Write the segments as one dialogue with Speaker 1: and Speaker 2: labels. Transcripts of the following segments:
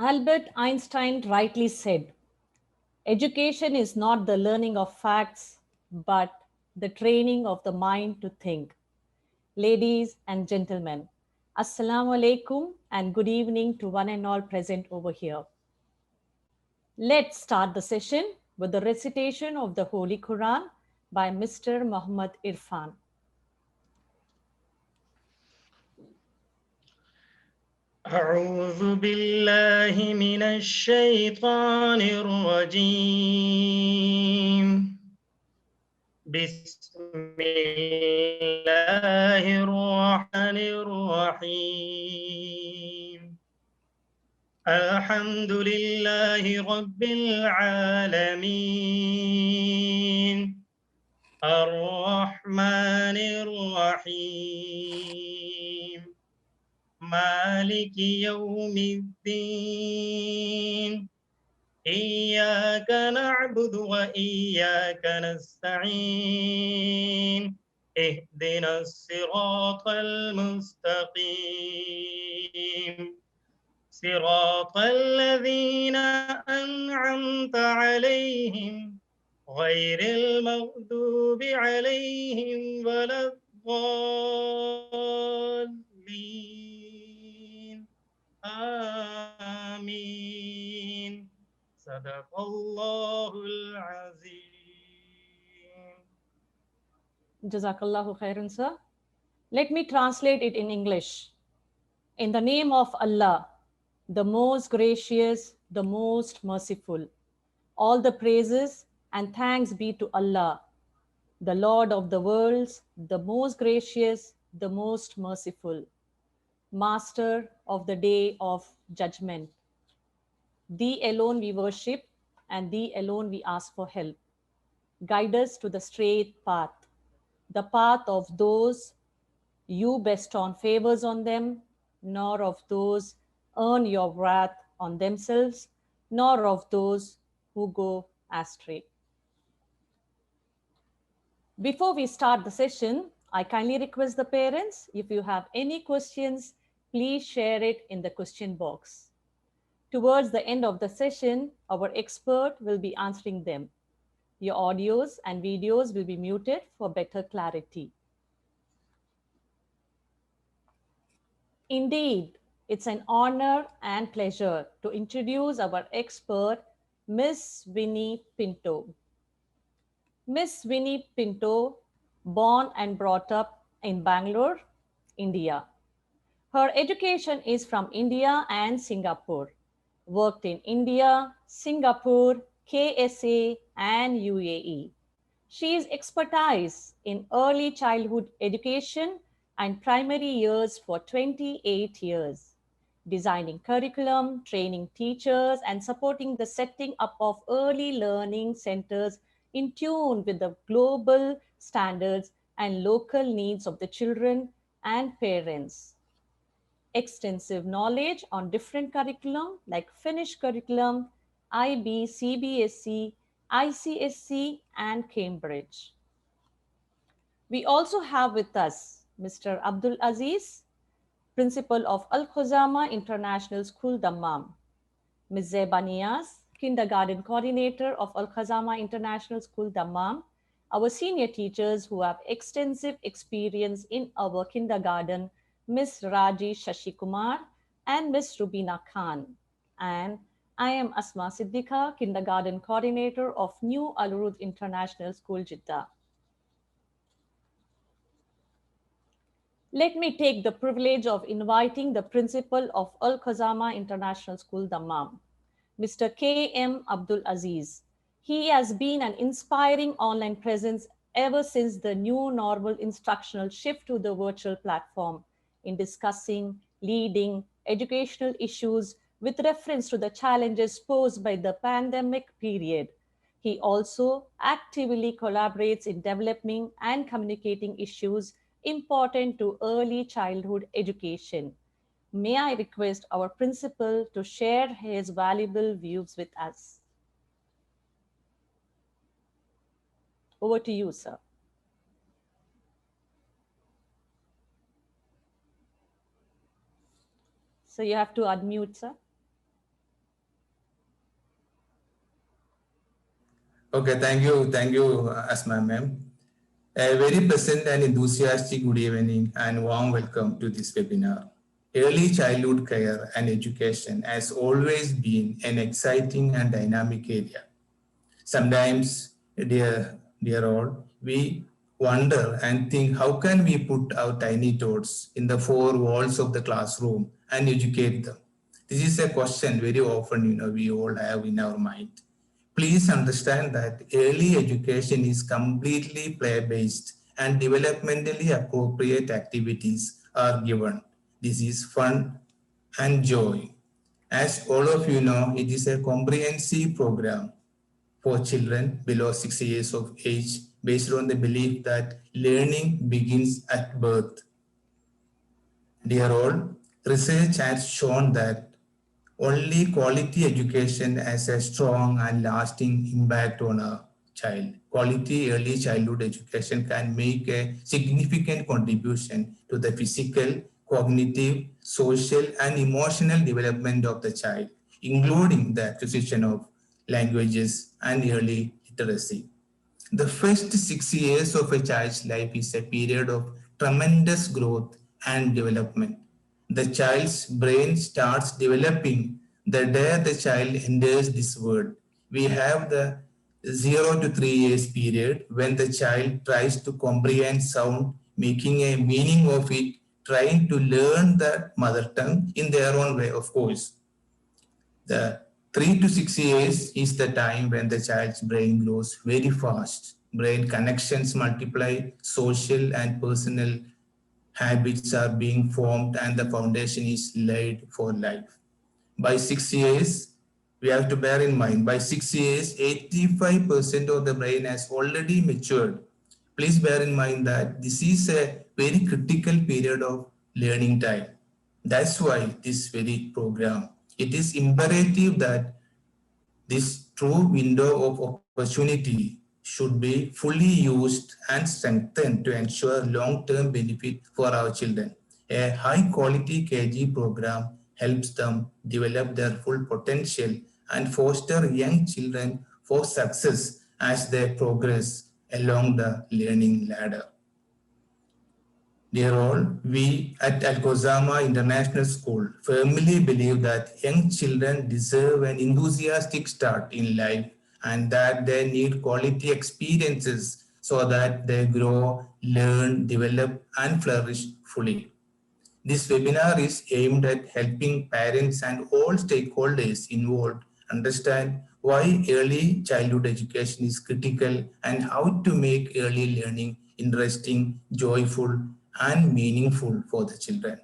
Speaker 1: Albert Einstein rightly said, education is not the learning of facts, but the training of the mind to think. Ladies and gentlemen, Assalamu alaikum and good evening to one and all present over here. Let's start the session with the recitation of the Holy Quran by Mr. Muhammad Irfan.
Speaker 2: أعوذ بالله من الشيطان الرجيم بسم الله الرحمن الرحيم الحمد لله رب العالمين الرحمن الرحيم مالك يوم الدين إياك نعبد وإياك نستعين اهدنا الصراط المستقيم صراط الذين أنعمت عليهم غير المغضوب عليهم ولا الضالين آمين صدق الله العظيم.
Speaker 1: Jazakallahu khairan, sir. Let me translate it in English. In the name of Allah, the most gracious, the most merciful. All the praises and thanks be to Allah, the Lord of the worlds, the most gracious, the most merciful, Master of the day of judgment. Thee alone we worship, and Thee alone we ask for help. Guide us to the straight path, the path of those you bestow favors on them, nor of those earn your wrath on themselves, nor of those who go astray. Before we start the session, I kindly request the parents, if you have any questions, please share it in the question box. Towards the end of the session, our expert will be answering them. Your audios and videos will be muted for better clarity. Indeed, it's an honor and pleasure to introduce our expert, Miss Winnie Pinto. Miss Winnie Pinto, born and brought up in Bangalore, India. Her education is from India and Singapore. Worked in India, Singapore, KSA, and UAE. She is expertise in early childhood education and primary years for 28 years, designing curriculum, training teachers, and supporting the setting up of early learning centers in tune with the global standards and local needs of the children and parents. Extensive knowledge on different curriculum like Finnish curriculum, IB, CBSE, ICSC, and Cambridge. We also have with us Mr. Abdul Aziz, Principal of Alkhozama International School, Dammam. Ms. Zeba Niaz, Kindergarten Coordinator of Alkhozama International School, Dammam. Our senior teachers who have extensive experience in our kindergarten, Ms. Raji Shashikumar and Ms. Rubina Khan. And I am Asma Siddiqa, Kindergarten Coordinator of New Al-Urud International School, Jeddah. Let me take the privilege of inviting the principal of Alkhozama International School, Dammam, Mr. K.M. Abdul Aziz. He has been an inspiring online presence ever since the new normal instructional shift to the virtual platform in discussing, leading educational issues with reference to the challenges posed by the pandemic period. He also actively collaborates in developing and communicating issues important to early childhood education. May I request our principal to share his valuable views with us. Over to you, sir. So you have to unmute, sir.
Speaker 3: Okay, thank you, Asma ma'am. A very pleasant and enthusiastic good evening and warm welcome to this webinar. Early childhood care and education has always been an exciting and dynamic area. Sometimes, dear all, we wonder and think how can we put our tiny tots in the four walls of the classroom and educate them? This is a question very often we all have in our mind. Please understand that early education is completely play-based and developmentally appropriate activities are given. This is fun and joy. As all of you know, it is a comprehensive program for children below 6 years of age based on the belief that learning begins at birth. Dear all, research has shown that only quality education has a strong and lasting impact on a child. Quality early childhood education can make a significant contribution to the physical, cognitive, social, and emotional development of the child, including the acquisition of languages and early literacy. The first 6 years of a child's life is a period of tremendous growth and development. The child's brain starts developing the day the child enters this world. We have the 0 to 3 years period when the child tries to comprehend sound, making a meaning of it, trying to learn the mother tongue in their own way, of course. The 3 to 6 years is the time when the child's brain grows very fast. Brain connections multiply, social and personal habits are being formed, and the foundation is laid for life. By 6 years, we have to bear in mind, by 6 years, 85% of the brain has already matured. Please bear in mind that this is a very critical period of learning time. That's why this very program, it is imperative that this true window of opportunity should be fully used and strengthened to ensure long-term benefit for our children. A high-quality KG program helps them develop their full potential and foster young children for success as they progress along the learning ladder. Dear all, we at Alkhozama International School firmly believe that young children deserve an enthusiastic start in life and that they need quality experiences so that they grow, learn, develop, and flourish fully. This webinar is aimed at helping parents and all stakeholders involved understand why early childhood education is critical and how to make early learning interesting, joyful, and meaningful for the children.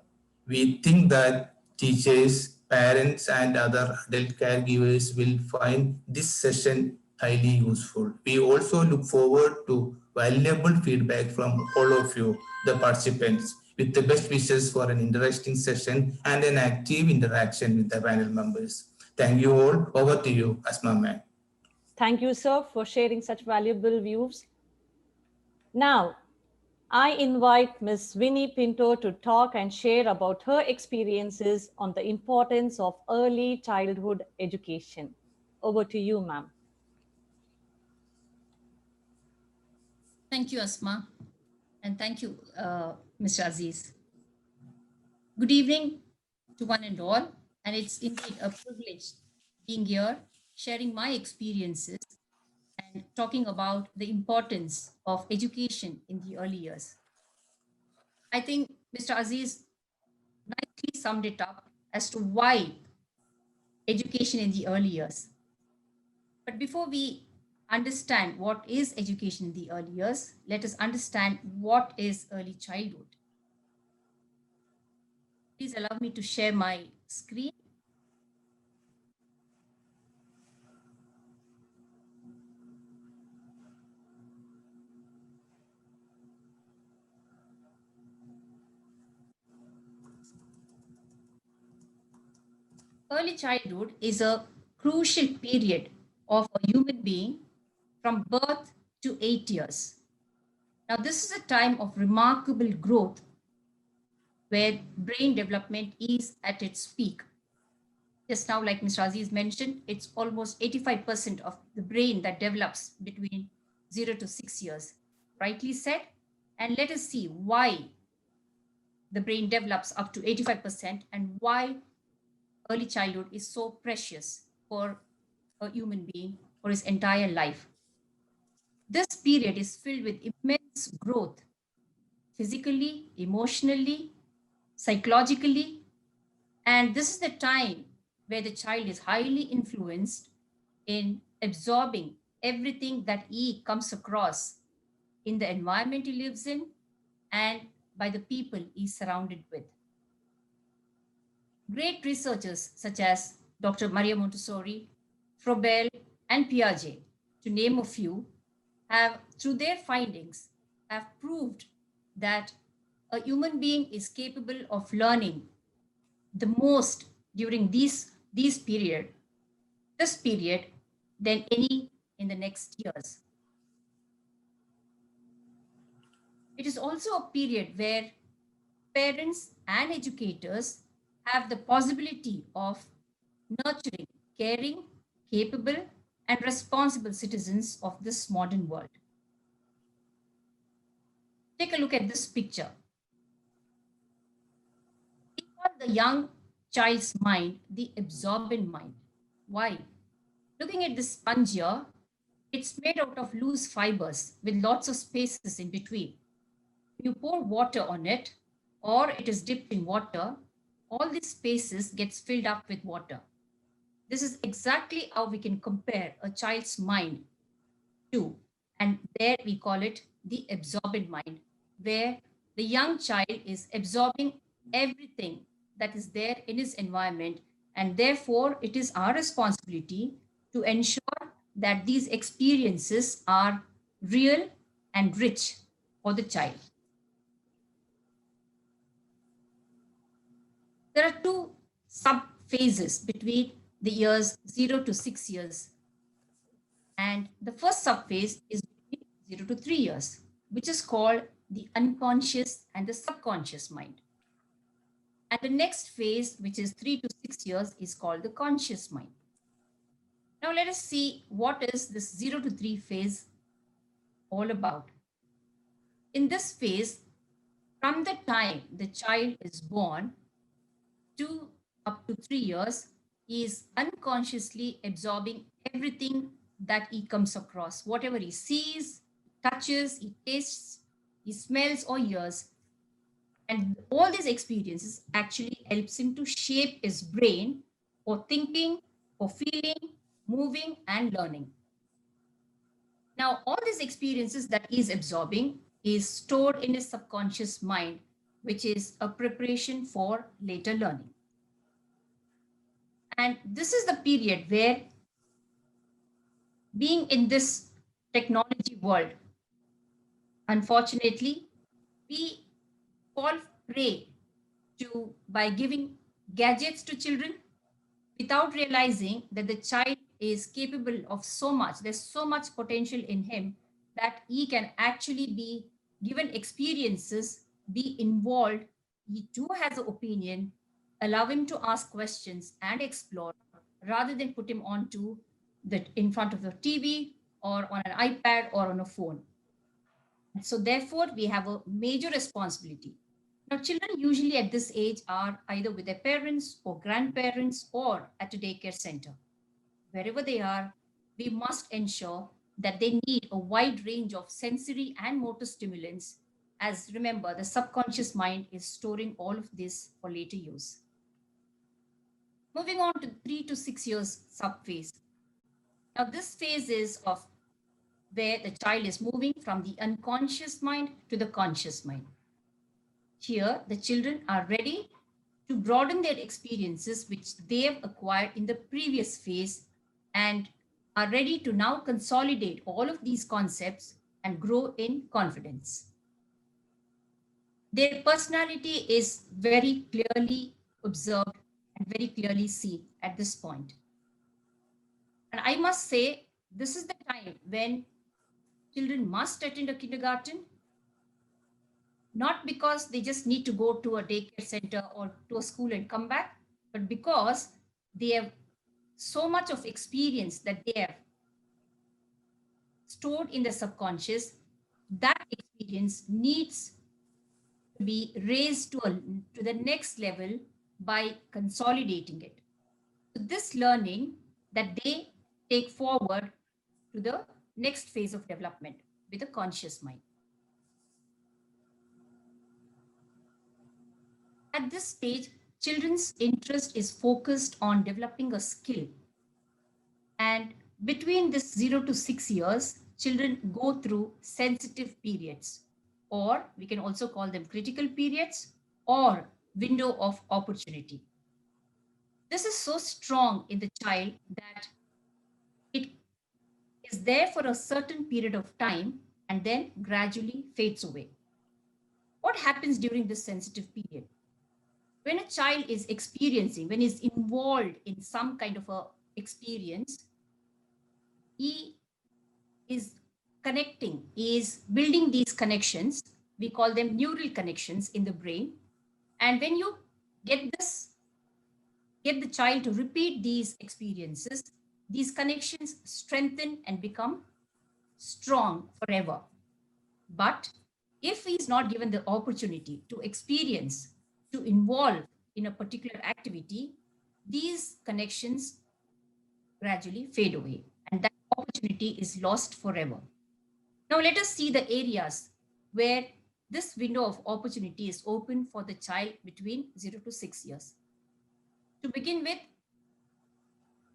Speaker 3: We think that teachers, parents, and other adult caregivers will find this session highly useful. We also look forward to valuable feedback from all of you, the participants, with the best wishes for an interesting session and an active interaction with the panel members. Thank you all. Over to you, Asma ma'am.
Speaker 1: Thank you, sir, for sharing such valuable views. Now, I invite Ms. Winnie Pinto to talk and share about her experiences on the importance of early childhood education. Over to you, ma'am.
Speaker 4: Thank you, Asma, and thank you, Mr. Aziz. Good evening to one and all, and it's indeed a privilege being here, sharing my experiences and talking about the importance of education in the early years. I think Mr. Aziz nicely summed it up as to why education in the early years. But before we understand what is education in the early years, let us understand what is early childhood. Please allow me to share my screen. Early childhood is a crucial period of a human being from birth to 8 years. Now, this is a time of remarkable growth where brain development is at its peak. Just now, like Mr. Aziz mentioned, it's almost 85% of the brain that develops between 0 to 6 years. Rightly said. And let us see why the brain develops up to 85% and why early childhood is so precious for a human being for his entire life. This period is filled with immense growth physically, emotionally, psychologically, and this is the time where the child is highly influenced in absorbing everything that he comes across in the environment he lives in and by the people he's surrounded with. Great researchers such as Dr. Maria Montessori, Froebel, and Piaget, to name a few, have, through their findings, have proved that a human being is capable of learning the most during these period, this period, than any in the next years. It is also a period where parents and educators have the possibility of nurturing caring, capable, and responsible citizens of this modern world. Take a look at this picture. We call the young child's mind the absorbent mind. Why? Looking at this sponge here, it's made out of loose fibers with lots of spaces in between. You pour water on it or it is dipped in water, all these spaces gets filled up with water. This is exactly how we can compare a child's mind to, and there we call it the absorbent mind, where the young child is absorbing everything that is there in his environment, and therefore it is our responsibility to ensure that these experiences are real and rich for the child. There are two sub phases between the years 0 to 6 years. And the first sub phase is between 0 to 3 years, which is called the unconscious and the subconscious mind. And the next phase, which is 3 to 6 years, is called the conscious mind. Now let us see what is this 0 to 3 phase all about. In this phase, from the time the child is born to up to 3 years, he is unconsciously absorbing everything that he comes across. Whatever he sees, touches, he tastes, he smells or hears. And all these experiences actually helps him to shape his brain for thinking, for feeling, moving, and learning. Now, all these experiences that he's absorbing is stored in his subconscious mind, which is a preparation for later learning. And this is the period where, being in this technology world, unfortunately, we fall prey to by giving gadgets to children without realizing that the child is capable of so much. There's so much potential in him that he can actually be given experiences, be involved. He too has an opinion. Allow him to ask questions and explore rather than put him onto the in front of the TV or on an iPad or on a phone. So therefore, we have a major responsibility. Now, children usually at this age are either with their parents or grandparents or at a daycare center. Wherever they are, we must ensure that they need a wide range of sensory and motor stimulants. As remember, the subconscious mind is storing all of this for later use. Moving on to 3 to 6 years subphase. Now, this phase is of where the child is moving from the unconscious mind to the conscious mind. Here, the children are ready to broaden their experiences which they have acquired in the previous phase and are ready to now consolidate all of these concepts and grow in confidence. Their personality is very clearly observed and very clearly seen at this point. And I must say, this is the time when children must attend a kindergarten, not because they just need to go to a daycare center or to a school and come back, but because they have so much of experience that they have stored in the subconscious. That experience needs to be raised to the next level by consolidating it. So this learning that they take forward to the next phase of development with a conscious mind. At this stage, children's interest is focused on developing a skill. And between this 0 to 6 years, children go through sensitive periods, or we can also call them critical periods or window of opportunity. This is so strong in the child that it is there for a certain period of time and then gradually fades away. What happens during this sensitive period? When a child is experiencing, when he's involved in some kind of a experience, he is connecting, he is building these connections. We call them neural connections in the brain. And when you get the child to repeat these experiences, these connections strengthen and become strong forever. But if he is not given the opportunity to experience, to involve in a particular activity, these connections gradually fade away and that opportunity is lost forever. Now let us see the areas where this window of opportunity is open for the child between 0 to 6 years. To begin with,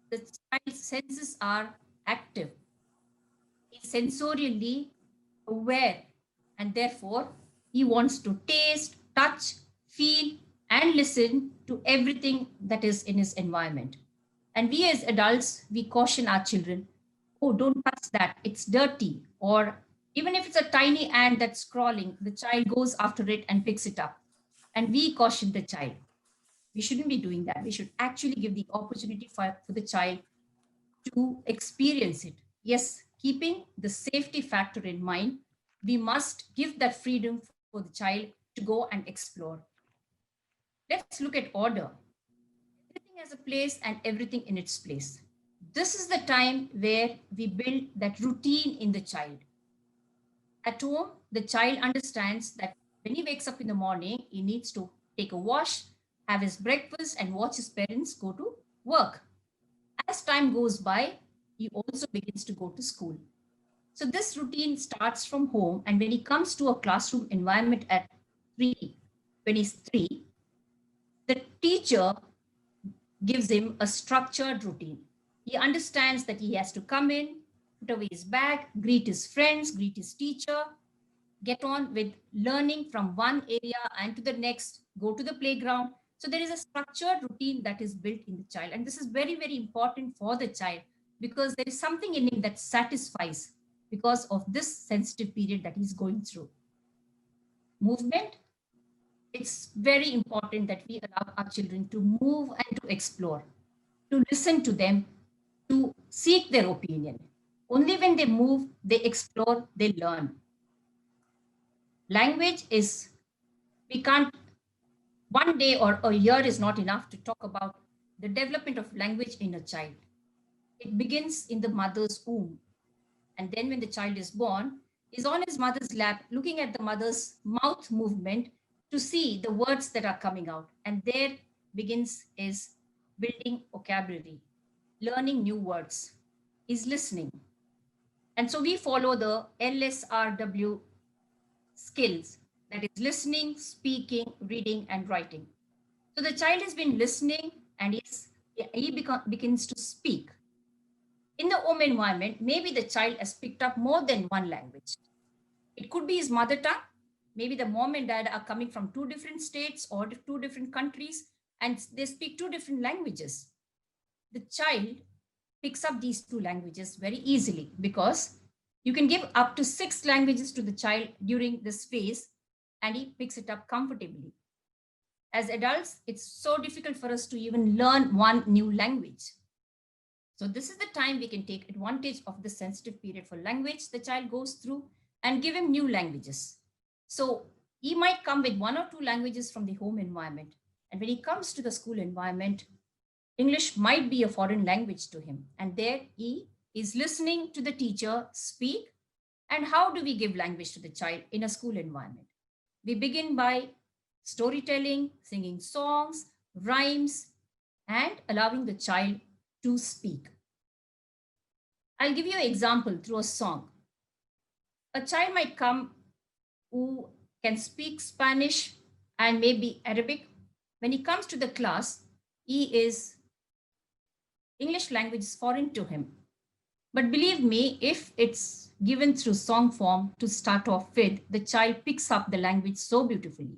Speaker 4: the child's senses are active. He is sensorially aware and therefore he wants to taste, touch, feel and listen to everything that is in his environment. And we as adults, we caution our children, oh, don't touch that, it's dirty. Or even if it's a tiny ant that's crawling, the child goes after it and picks it up. And we caution the child. We shouldn't be doing that. We should actually give the opportunity for the child to experience it. Yes, keeping the safety factor in mind, we must give that freedom for the child to go and explore. Let's look at order. Everything has a place and everything in its place. This is the time where we build that routine in the child. At home, the child understands that when he wakes up in the morning, he needs to take a wash, have his breakfast, and watch his parents go to work. As time goes by, he also begins to go to school. So this routine starts from home, and when he comes to a classroom environment at 3, when he's 3, the teacher gives him a structured routine. He understands that he has to come in, put away his bag, greet his friends, greet his teacher, get on with learning from one area and to the next, go to the playground. So there is a structured routine that is built in the child. And this is very, very important for the child because there is something in him that satisfies because of this sensitive period that he's going through. Movement. It's very important that we allow our children to move and to explore, to listen to them, to seek their opinion. Only when they move, they explore, they learn. Language is, we can't, one day or a year is not enough to talk about the development of language in a child. It begins in the mother's womb. And then when the child is born, is on his mother's lap, looking at the mother's mouth movement to see the words that are coming out. And there begins his building vocabulary, learning new words, is listening. And so we follow the LSRW skills, that is listening, speaking, reading, and writing. So the child has been listening and he begins to speak. In the home environment, maybe the child has picked up more than one language. It could be his mother tongue. Maybe the mom and dad are coming from 2 different states or 2 different countries, and they speak 2 different languages. The child picks up these 2 languages very easily because you can give up to 6 languages to the child during this phase, and he picks it up comfortably. As adults, it's so difficult for us to even learn one new language. So this is the time we can take advantage of the sensitive period for language the child goes through and give him new languages. So he might come with 1 or 2 languages from the home environment. And when he comes to the school environment, English might be a foreign language to him. And there he is listening to the teacher speak. And how do we give language to the child in a school environment? We begin by storytelling, singing songs, rhymes, and allowing the child to speak. I'll give you an example through a song. A child might come who can speak Spanish and maybe Arabic. When he comes to the class, English language is foreign to him. But believe me, if it's given through song form to start off with, the child picks up the language so beautifully.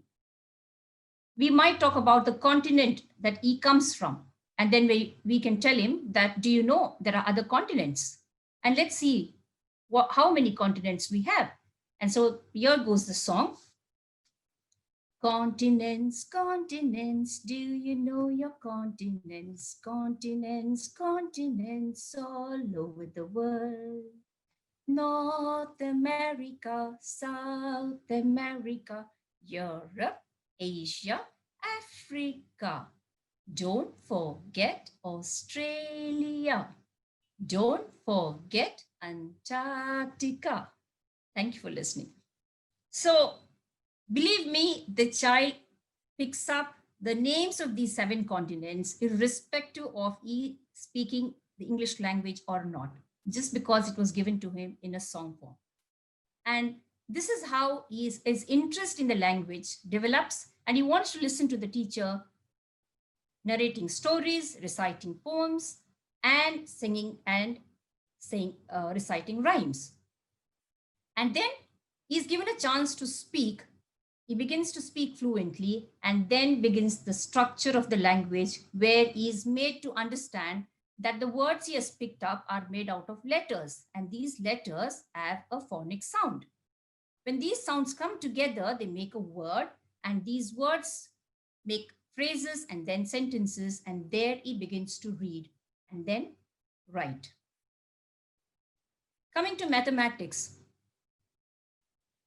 Speaker 4: We might talk about the continent that he comes from. And then we can tell him that, do you know there are other continents? And let's see how many continents we have. And so here goes the song. Continents, continents, do you know your continents? Continents, continents all over the world. North America, South America, Europe, Asia, Africa. Don't forget Australia. Don't forget Antarctica. Thank you for listening. So, believe me, the child picks up the names of these 7 continents irrespective of he speaking the English language or not, just because it was given to him in a song form. And this is how his interest in the language develops, and he wants to listen to the teacher narrating stories, reciting poems, and singing and reciting rhymes. And then he's given a chance to speak. He begins to speak fluently, and then begins the structure of the language, where he is made to understand that the words he has picked up are made out of letters, and these letters have a phonic sound. When these sounds come together, they make a word, and these words make phrases and then sentences, and there he begins to read and then write. Coming to mathematics.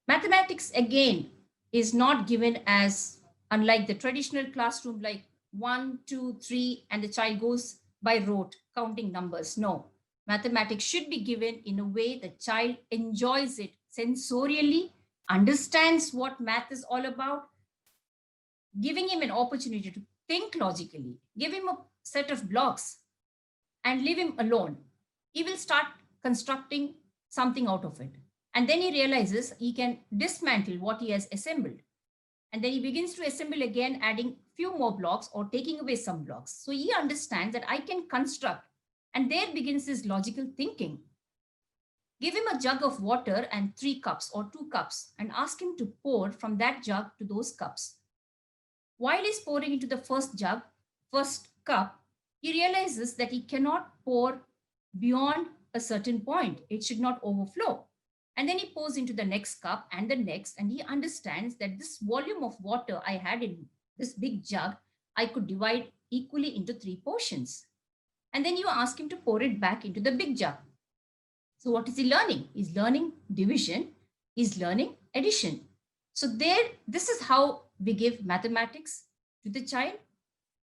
Speaker 4: Mathematics again is not given as, unlike the traditional classroom, like 1, 2, 3, and the child goes by rote counting numbers. No, mathematics should be given in a way the child enjoys it sensorially, understands what math is all about, giving him an opportunity to think logically, give him a set of blocks and leave him alone. He will start constructing something out of it. And then he realizes he can dismantle what he has assembled. And then he begins to assemble again, adding few more blocks or taking away some blocks. So he understands that I can construct, and there begins his logical thinking. Give him a jug of water and 3 cups or 2 cups and ask him to pour from that jug to those cups. While he's pouring into the first cup, he realizes that he cannot pour beyond a certain point. It should not overflow. And then he pours into the next cup and the next, and he understands that this volume of water I had in this big jug, I could divide equally into 3 portions. And then you ask him to pour it back into the big jug. So what is he learning? He's learning division. He's learning addition. So this is how we give mathematics to the child,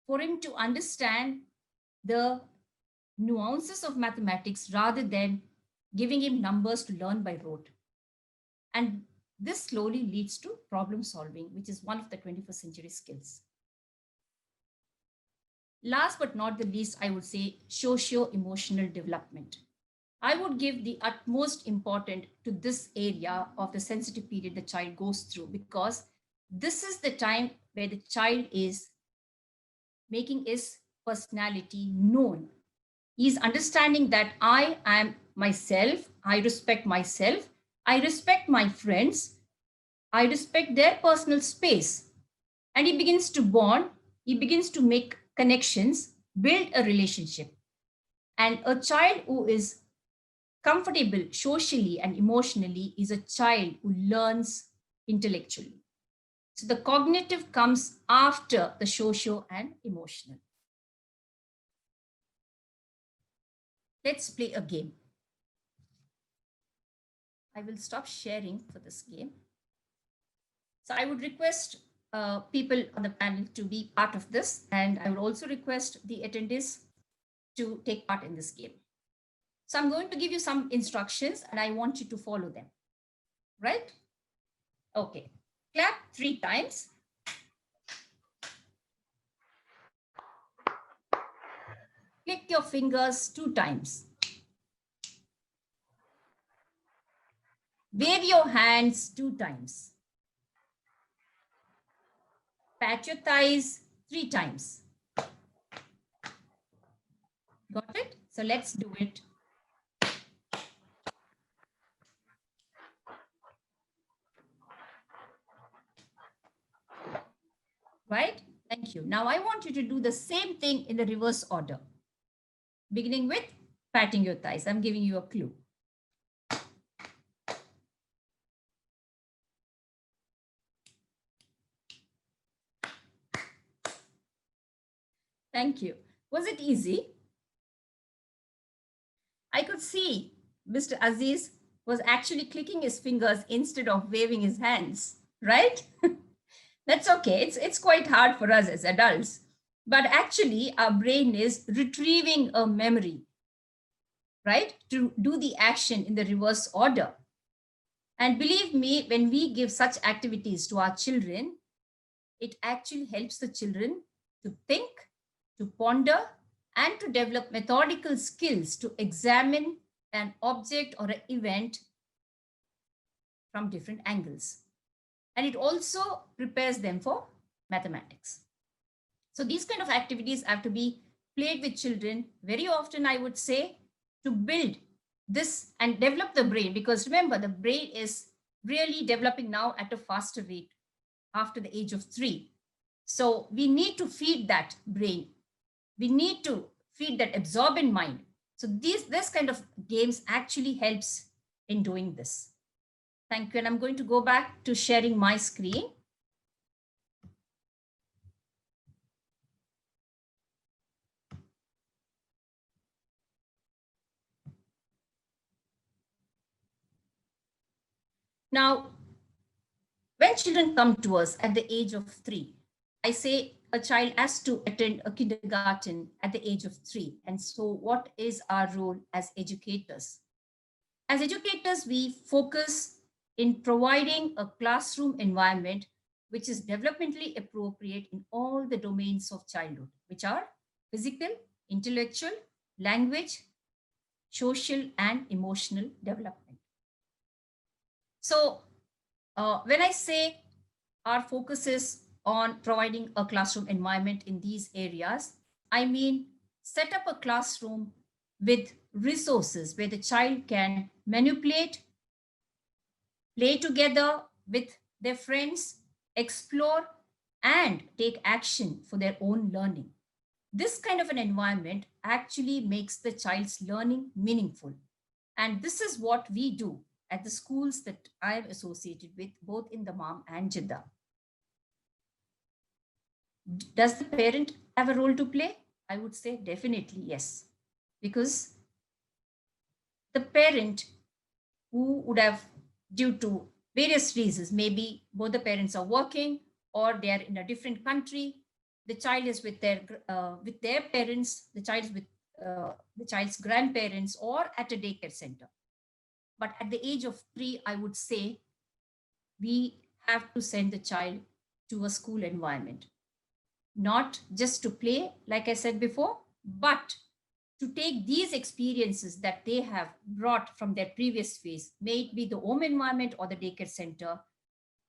Speaker 4: for him to understand the nuances of mathematics rather than giving him numbers to learn by rote. And this slowly leads to problem solving, which is one of the 21st century skills. Last but not the least, I would say socio-emotional development. I would give the utmost importance to this area of the sensitive period the child goes through, because this is the time where the child is making his personality known. He's understanding that I am myself, I respect myself, I respect my friends, I respect their personal space. And he begins to bond, he begins to make connections, build a relationship. And a child who is comfortable socially and emotionally is a child who learns intellectually. So the cognitive comes after the socio and emotional. Let's play a game. I will stop sharing for this game. So I would request people on the panel to be part of this, and I would also request the attendees to take part in this game. So I'm going to give you some instructions and I want you to follow them, right? Okay, clap 3 times. Click your fingers 2 times. Wave your hands 2 times. Pat your thighs 3 times. Got it? So let's do it. Right? Thank you. Now I want you to do the same thing in the reverse order. Beginning with patting your thighs. I'm giving you a clue. Thank you. Was it easy? I could see Mr. Aziz was actually clicking his fingers instead of waving his hands, right? That's okay. It's quite hard for us as adults. But actually, our brain is retrieving a memory, right? To do the action in the reverse order. And believe me, when we give such activities to our children, it actually helps the children to think, to ponder, and to develop methodical skills to examine an object or an event from different angles. And it also prepares them for mathematics. So these kind of activities have to be played with children very often, I would say, to build this and develop the brain, because remember, the brain is really developing now at a faster rate after the age of 3. So we need to feed that brain. We need to feed that absorbent mind. So this kind of games actually helps in doing this. Thank you. And I'm going to go back to sharing my screen. Now, when children come to us at the age of 3, I say a child has to attend a kindergarten at the age of 3. And so what is our role as educators? As educators, we focus in providing a classroom environment which is developmentally appropriate in all the domains of childhood, which are physical, intellectual, language, social, and emotional development. So when I say our focus is on providing a classroom environment in these areas, I mean set up a classroom with resources where the child can manipulate, play together with their friends, explore, and take action for their own learning. This kind of an environment actually makes the child's learning meaningful. And this is what we do at the schools that I am associated with, both in Dammam and Jeddah. Does the parent have a role to play? I would say definitely yes, because the parent who would have, due to various reasons, maybe both the parents are working or they are in a different country, the child is with their parents, the child is with the child's grandparents or at a daycare center. But at the age of 3, I would say we have to send the child to a school environment, not just to play, like I said before, but to take these experiences that they have brought from their previous phase, may it be the home environment or the daycare center,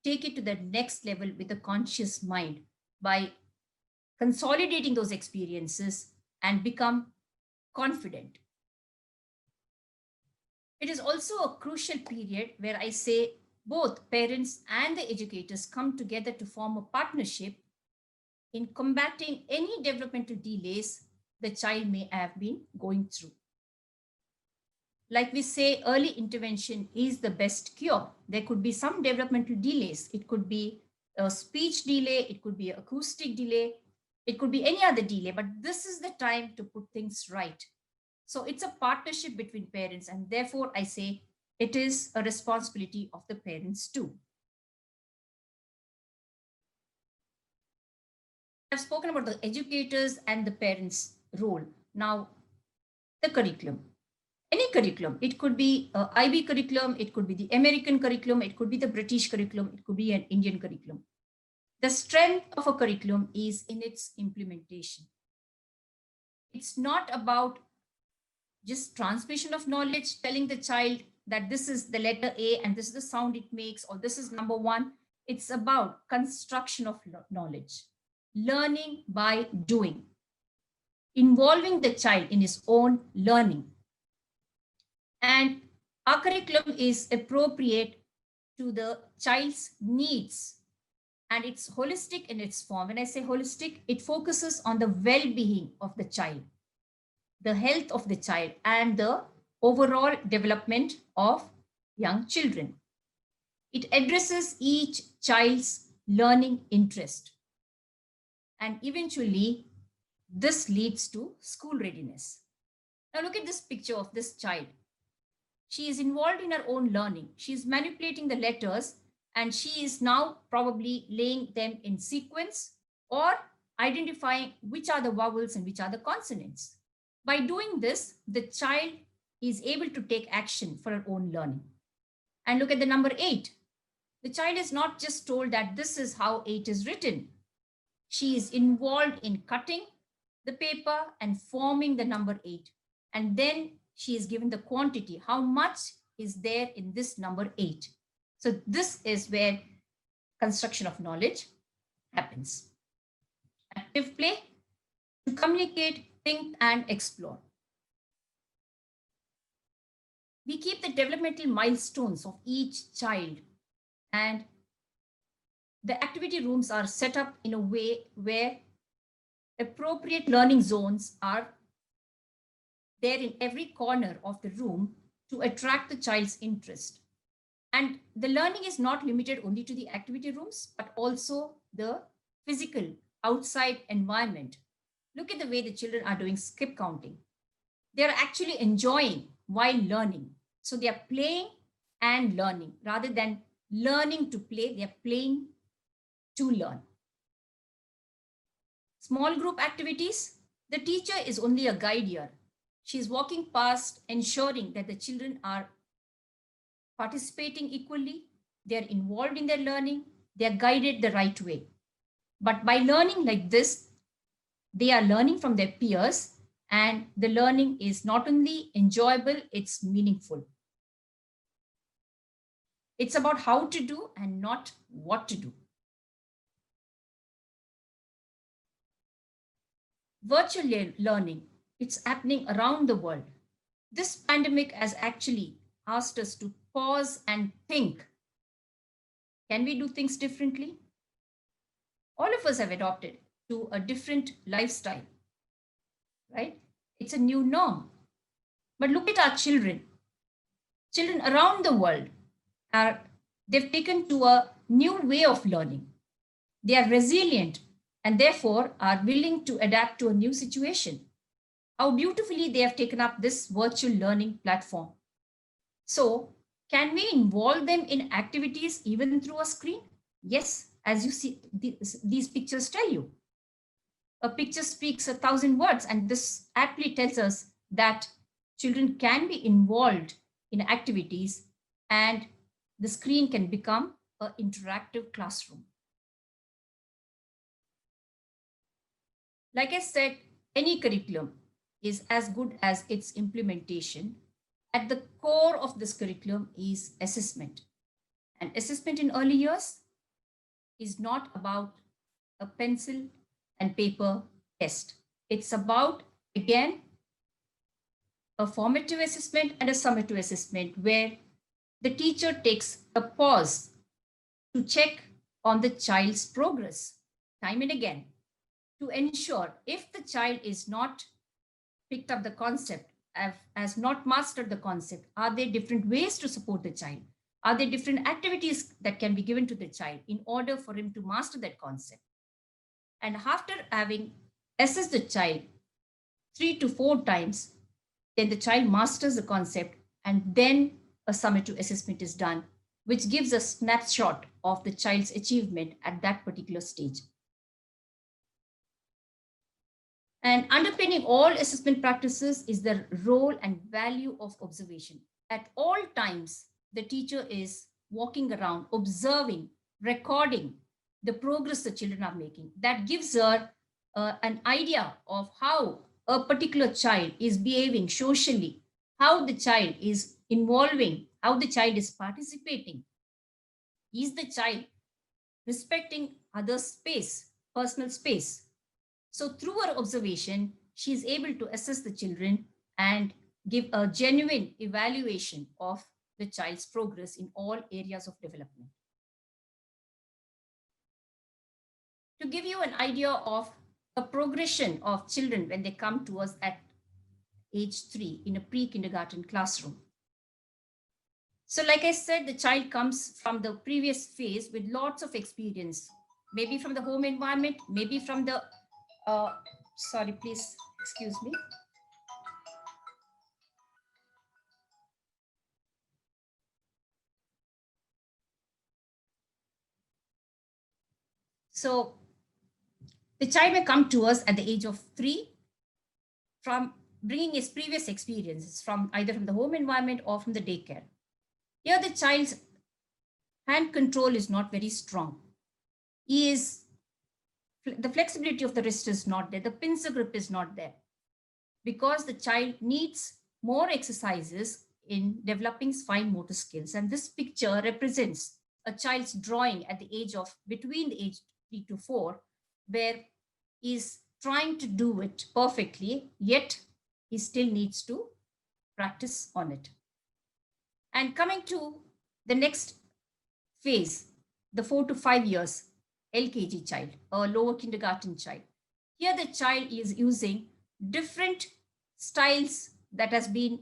Speaker 4: take it to the next level with a conscious mind by consolidating those experiences and become confident. It is also a crucial period where I say both parents and the educators come together to form a partnership in combating any developmental delays the child may have been going through. Like we say, early intervention is the best cure. There could be some developmental delays. It could be a speech delay, it could be an acoustic delay, it could be any other delay, but this is the time to put things right. So it's a partnership between parents, and therefore I say it is a responsibility of the parents too. I've spoken about the educators and the parents' role. Now, the curriculum. Any curriculum, it could be a IB curriculum, it could be the American curriculum, it could be the British curriculum, it could be an Indian curriculum. The strength of a curriculum is in its implementation. It's not about just transmission of knowledge, telling the child that this is the letter A and this is the sound it makes, or this is number one. It's about construction of knowledge, learning by doing, involving the child in his own learning. And our curriculum is appropriate to the child's needs, and it's holistic in its form. When I say holistic, it focuses on the well-being of the child, the health of the child, and the overall development of young children. It addresses each child's learning interest. And eventually, this leads to school readiness. Now look at this picture of this child. She is involved in her own learning. She is manipulating the letters, and she is now probably laying them in sequence or identifying which are the vowels and which are the consonants. By doing this, the child is able to take action for her own learning. And look at the number 8. The child is not just told that this is how 8 is written. She is involved in cutting the paper and forming the number 8. And then she is given the quantity, how much is there in this number 8. So this is where construction of knowledge happens. Active play, to communicate, think, and explore. We keep the developmental milestones of each child, and the activity rooms are set up in a way where appropriate learning zones are there in every corner of the room to attract the child's interest. And the learning is not limited only to the activity rooms, but also the physical outside environment. Look at the way the children are doing skip counting. They are actually enjoying while learning. So they are playing and learning. Rather than learning to play, they are playing to learn. Small group activities, the teacher is only a guide here. She is walking past, ensuring that the children are participating equally, they are involved in their learning, they are guided the right way. But by learning like this, they are learning from their peers, and the learning is not only enjoyable, it's meaningful. It's about how to do and not what to do. Virtual learning, it's happening around the world. This pandemic has actually asked us to pause and think. Can we do things differently? All of us have adopted to a different lifestyle, right? It's a new norm. But look at our children. Children around the world they've taken to a new way of learning. They are resilient and therefore are willing to adapt to a new situation. How beautifully they have taken up this virtual learning platform. So, can we involve them in activities even through a screen? Yes, as you see, these pictures tell you. A picture speaks 1,000 words, and this aptly tells us that children can be involved in activities and the screen can become an interactive classroom. Like I said, any curriculum is as good as its implementation. At the core of this curriculum is assessment. And assessment in early years is not about a pencil and paper test. It's about, again, a formative assessment and a summative assessment where the teacher takes a pause to check on the child's progress time and again to ensure if the child is not picked up the concept, has not mastered the concept, are there different ways to support the child? Are there different activities that can be given to the child in order for him to master that concept? And after having assessed the child 3 to 4 times, then the child masters the concept, and then a summative assessment is done, which gives a snapshot of the child's achievement at that particular stage. And underpinning all assessment practices is the role and value of observation. At all times, the teacher is walking around, observing, recording the progress the children are making. That gives her an idea of how a particular child is behaving socially, how the child is involving, how the child is participating. Is the child respecting others' space, personal space? So through her observation, she is able to assess the children and give a genuine evaluation of the child's progress in all areas of development. To give you an idea of a progression of children when they come to us at age 3 in a pre-kindergarten classroom. So like I said, the child comes from the previous phase with lots of experience, maybe from the home environment, maybe from the, sorry, please excuse me. So the child may come to us at the age of 3 from bringing his previous experiences from either from the home environment or from the daycare. Here the child's hand control is not very strong. The flexibility of the wrist is not there. The pincer grip is not there because the child needs more exercises in developing fine motor skills. And this picture represents a child's drawing at the age of between the age 3 to 4, where he's trying to do it perfectly, yet he still needs to practice on it. And coming to the next phase, the 4 to 5 years, LKG child, a lower kindergarten child. Here the child is using different styles that has been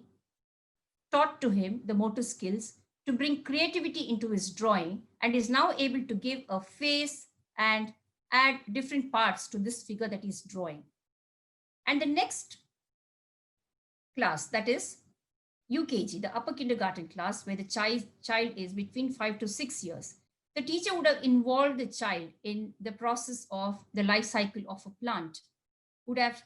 Speaker 4: taught to him, the motor skills, to bring creativity into his drawing, and is now able to give a face and add different parts to this figure that he's drawing. And the next class, that is UKG, the upper kindergarten class, where the child is between 5 to 6 years. The teacher would have involved the child in the process of the life cycle of a plant, would have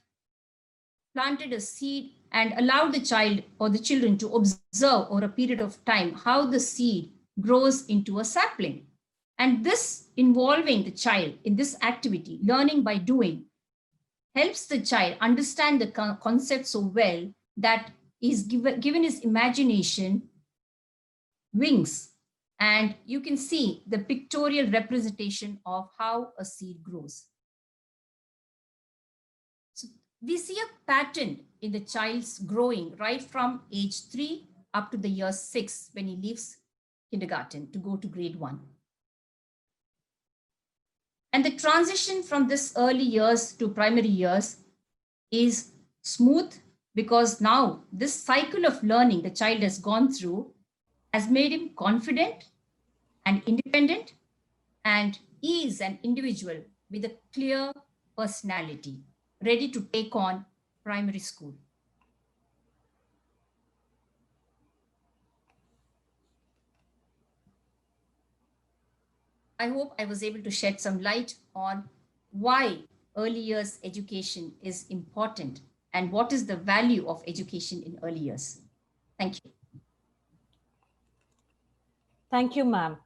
Speaker 4: planted a seed and allowed the child or the children to observe over a period of time how the seed grows into a sapling. And this involving the child in this activity, learning by doing, helps the child understand the concept so well that is given his imagination wings. And you can see the pictorial representation of how a seed grows. So we see a pattern in the child's growing right from age 3 up to the year 6 when he leaves kindergarten to go to grade 1. And the transition from this early years to primary years is smooth because now this cycle of learning the child has gone through has made him confident and independent, and he is an individual with a clear personality, ready to take on primary school. I hope I was able to shed some light on why early years education is important and what is the value of education in early years. Thank you.
Speaker 1: Thank you, ma'am.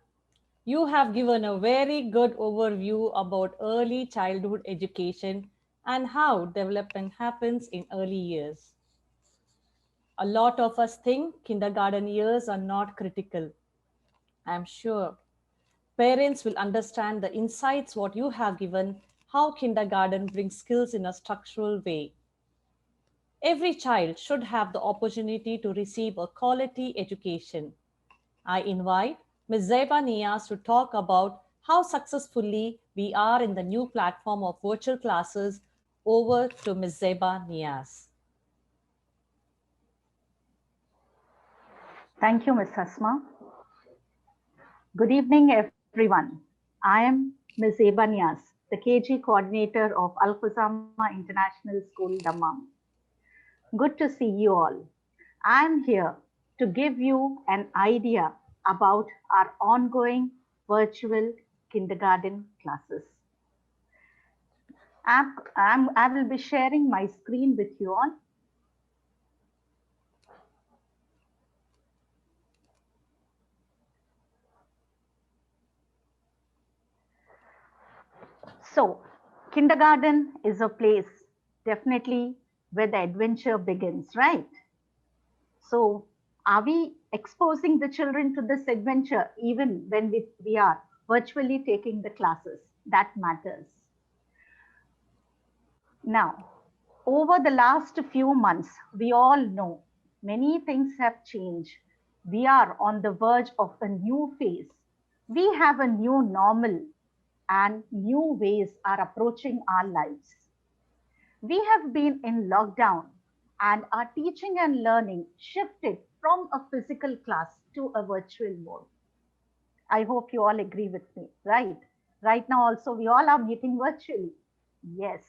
Speaker 1: You have given a very good overview about early childhood education and how development happens in early years. A lot of us think kindergarten years are not critical. I'm sure parents will understand the insights what you have given, how kindergarten brings skills in a structural way. Every child should have the opportunity to receive a quality education. I invite Ms. Zeba Nias to talk about how successfully we are in the new platform of virtual classes. Over to Ms. Zeba Nias.
Speaker 5: Thank you, Ms. Hasma. Good evening, everyone. I am Ms. Eba Nias, the KG coordinator of Alkhozama International School, Dammam. Good to see you all. I am here to give you an idea about our ongoing virtual kindergarten classes. I will be sharing my screen with you all. So, kindergarten is a place definitely where the adventure begins, right? So, are we exposing the children to this adventure even when we are virtually taking the classes? That matters. Now, over the last few months, we all know many things have changed. We are on the verge of a new phase. We have a new normal and new ways are approaching our lives. We have been in lockdown and our teaching and learning shifted from a physical class to a virtual mode. I hope you all agree with me, right? Right now, also, we all are meeting virtually. Yes,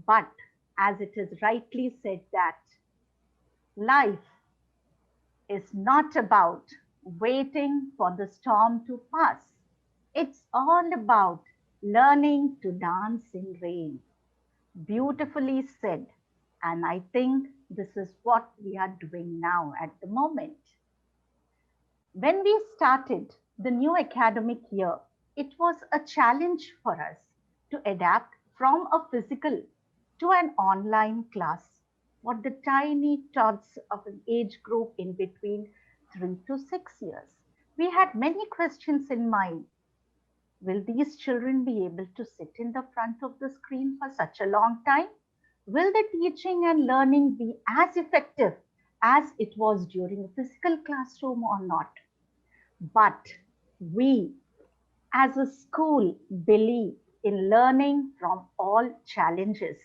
Speaker 5: but as it is rightly said, that life is not about waiting for the storm to pass. It's all about learning to dance in rain. Beautifully said. And I think this is what we are doing now at the moment. When we started the new academic year, it was a challenge for us to adapt from a physical to an online class for the tiny tots of an age group in between 3 to 6 years. We had many questions in mind. Will these children be able to sit in the front of the screen for such a long time? Will the teaching and learning be as effective as it was during a physical classroom or not? But we, as a school, believe in learning from all challenges,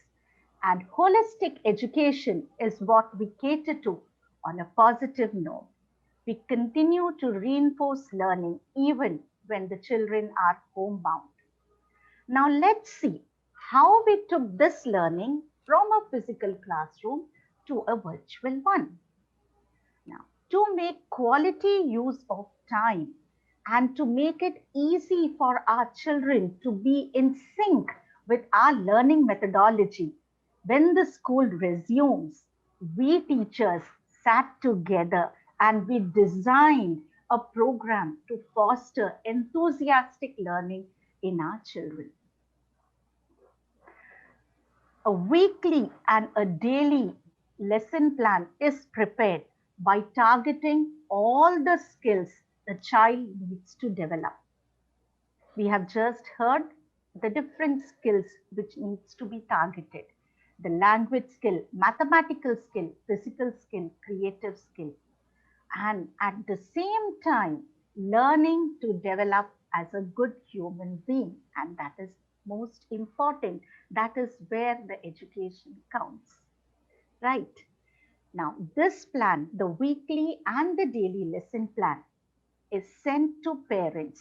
Speaker 5: and holistic education is what we cater to on a positive note. We continue to reinforce learning even when the children are homebound. Now, let's see how we took this learning from a physical classroom to a virtual one. Now, to make quality use of time and to make it easy for our children to be in sync with our learning methodology, when the school resumes, we teachers sat together and we designed a program to foster enthusiastic learning in our children. A weekly and a daily lesson plan is prepared by targeting all the skills the child needs to develop. We have just heard the different skills which needs to be targeted. The language skill, mathematical skill, physical skill, creative skill. And at the same time, learning to develop as a good human being. And that is most important. That is where the education counts. Right. Now, this plan, the weekly and the daily lesson plan, is sent to parents,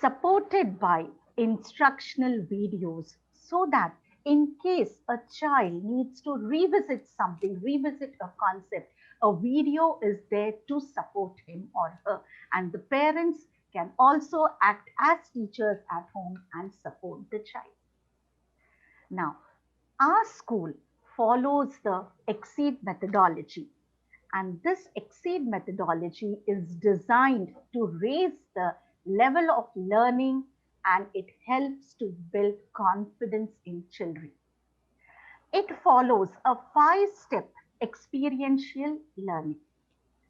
Speaker 5: supported by instructional videos, so that in case a child needs to revisit something, revisit a concept, a video is there to support him or her. And the parents can also act as teachers at home and support the child. Now, our school follows the EXCEED methodology, and this EXCEED methodology is designed to raise the level of learning, and it helps to build confidence in children. It follows a 5-step experiential learning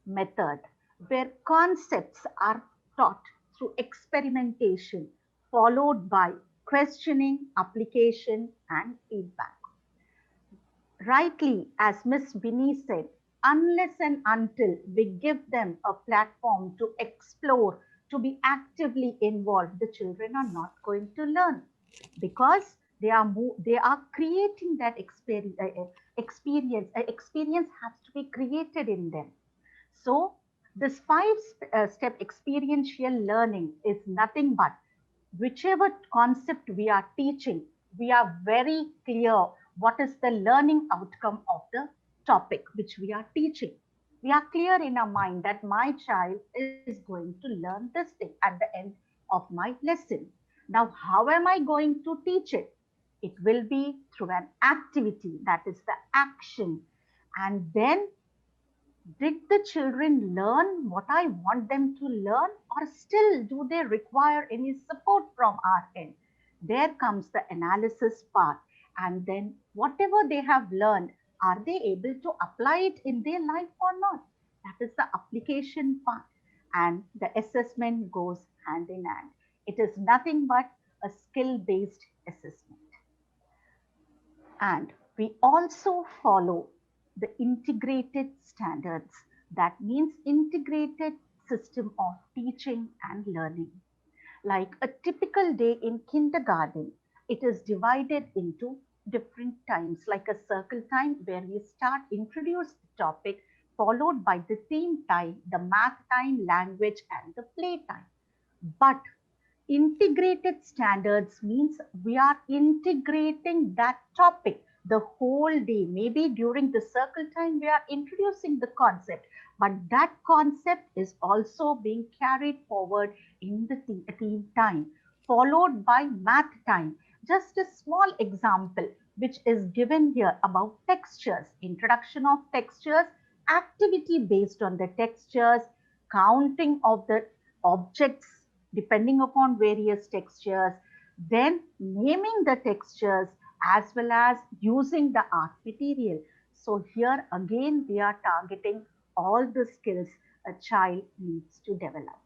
Speaker 5: method where concepts are taught through experimentation, followed by questioning, application, and feedback. Rightly, as Miss Binnie said, unless and until we give them a platform to explore, to be actively involved, the children are not going to learn, because they are creating that experience. Experience has to be created in them. So this 5-step experiential learning is nothing but, whichever concept we are teaching, we are very clear what is the learning outcome of the topic which we are teaching. We are clear in our mind that my child is going to learn this thing at the end of my lesson. Now, how am I going to teach it? It will be through an activity, that is the action. And then, did the children learn what I want them to learn, or still do they require any support from our end? There comes the analysis part. And then whatever they have learned, are they able to apply it in their life or not? That is the application part. And the assessment goes hand in hand. It is nothing but a skill-based assessment. And we also follow the integrated standards. That means integrated system of teaching and learning. Like a typical day in kindergarten, it is divided into different times, like a circle time where we start introduce the topic, followed by the theme time, the math time, language, and the play time. But integrated standards means we are integrating that topic the whole day. Maybe during the circle time, we are introducing the concept, but that concept is also being carried forward in the theme time, followed by math time. Just a small example, which is given here about textures, introduction of textures, activity based on the textures, counting of the objects depending upon various textures, then naming the textures as well as using the art material. So here again, we are targeting all the skills a child needs to develop.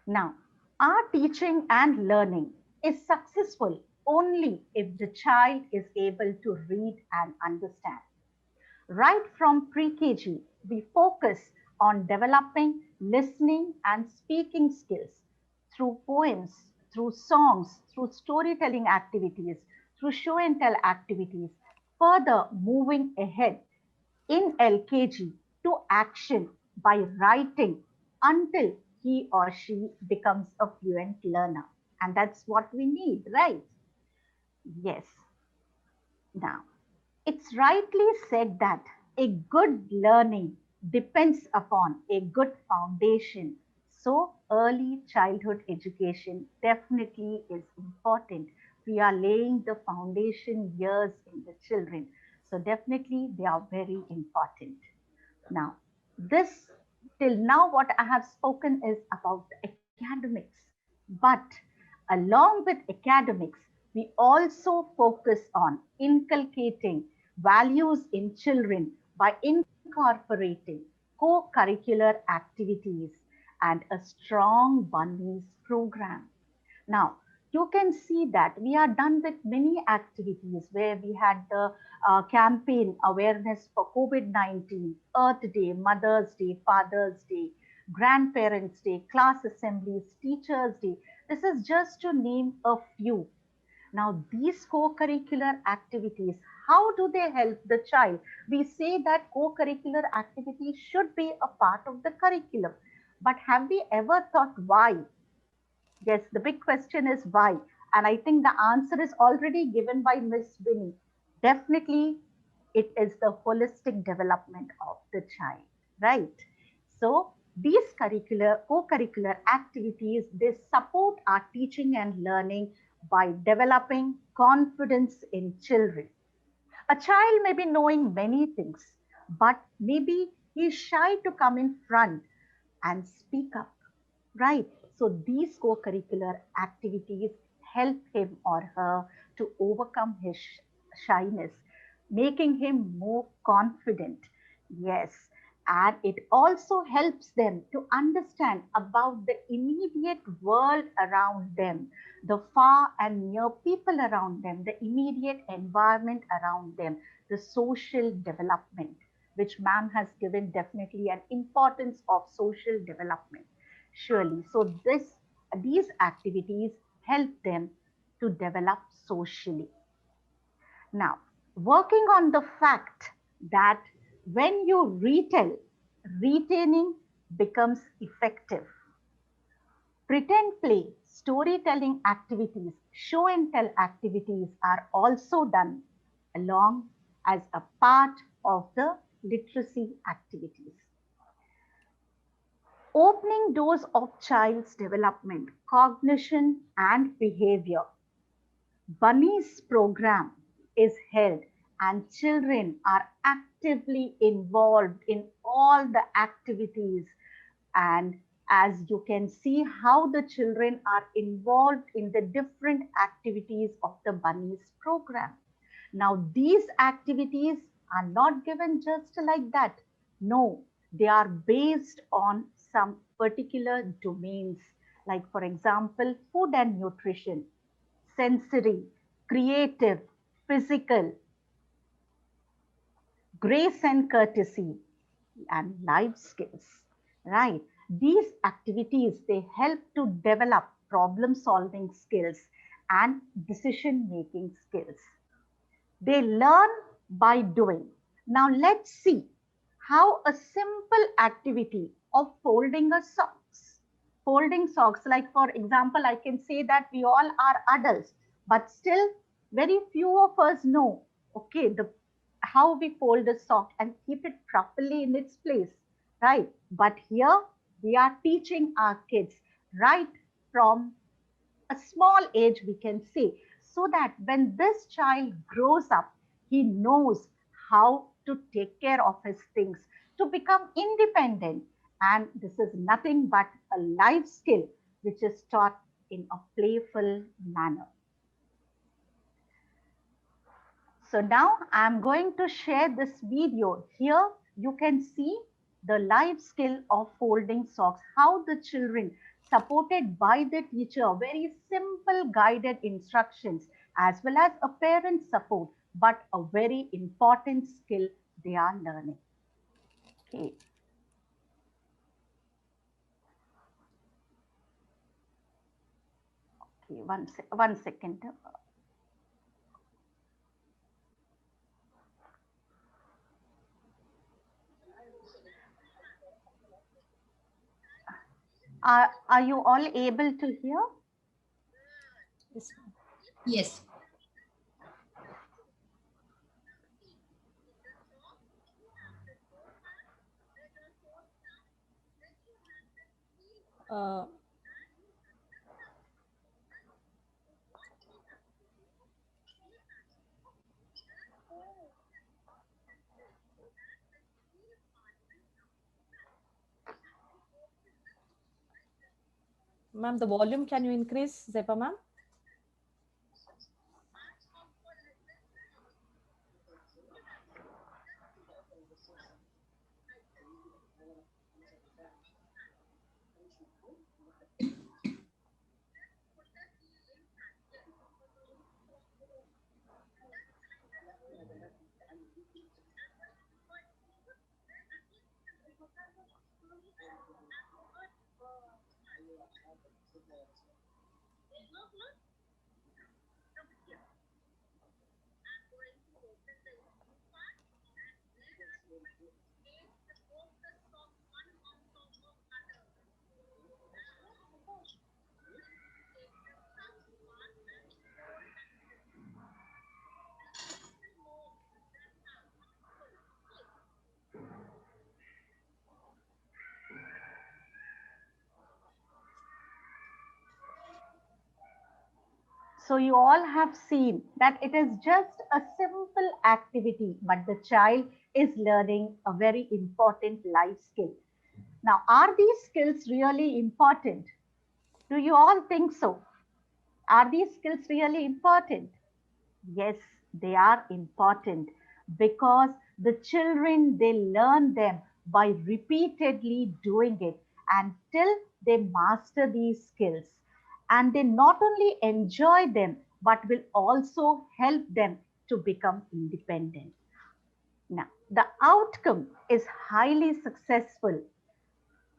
Speaker 5: Now, our teaching and learning is successful only if the child is able to read and understand. Right from pre-KG, we focus on developing listening and speaking skills through poems, through songs, through storytelling activities, through show and tell activities, further moving ahead in LKG to action by writing until he or she becomes a fluent learner. And that's what we need, right? Yes. Now, it's rightly said that a good learning depends upon a good foundation. So, early childhood education definitely is important. We are laying the foundation years in the children. So, definitely they are very important. Now, this till now, what I have spoken is about the academics. But along with academics, we also focus on inculcating values in children by incorporating co-curricular activities and a strong BUNNIES program. Now, you can see that we are done with many activities where we had the campaign awareness for COVID-19, Earth Day, Mother's Day, Father's Day, Grandparents' Day, class assemblies, Teachers' Day. This is just to name a few. Now, these co-curricular activities, how do they help the child? We say that co-curricular activities should be a part of the curriculum. But have we ever thought why? Yes, the big question is why. And I think the answer is already given by Miss Winnie. Definitely, it is the holistic development of the child, right? So, these co-curricular activities, they support our teaching and learning by developing confidence in children. A child may be knowing many things, but maybe he's shy to come in front and speak up, right? So these co-curricular activities help him or her to overcome his shyness, making him more confident. Yes, and it also helps them to understand about the immediate world around them, the far and near people around them, the immediate environment around them, the social development, which ma'am has given definitely an importance of social development. Surely. So these activities help them to develop socially. Now, working on the fact that when you retell, retaining becomes effective. Pretend play, storytelling activities, show and tell activities are also done along as a part of the literacy activities. Opening doors of child's development, cognition and behavior. BUNNIES program is held and children are actively involved in all the activities. And as you can see how the children are involved in the different activities of the BUNNIES program. Now, these activities are not given just like that. No, they are based on some particular domains, like, for example, food and nutrition, sensory, creative, physical, grace and courtesy, and life skills, right? These activities, they help to develop problem solving skills and decision making skills. They learn by doing. Now let's see how a simple activity of folding a socks. Folding socks, like for example, I can say that we all are adults, but still very few of us know, okay, the how we fold a sock and keep it properly in its place, right? But here we are teaching our kids right from a small age, we can say, so that when this child grows up, he knows how to take care of his things, to become independent. And this is nothing but a life skill which is taught in a playful manner. So now I'm going to share this video. Here you can see the life skill of folding socks, how the children supported by the teacher, very simple guided instructions as well as a parent support, but a very important skill they are learning. Okay. Okay, one second. Are you all able to hear?
Speaker 1: Yes.
Speaker 4: Yes.
Speaker 1: Uh, Ma'am, the volume, can you increase, Zepa ma'am?
Speaker 5: So you all have seen that it is just a simple activity, but the child is learning a very important life skill. Now, are these skills really important? Do you all think so? Are these skills really important? Yes, they are important because the children, they learn them by repeatedly doing it until they master these skills. And they not only enjoy them, but will also help them to become independent. Now, the outcome is highly successful,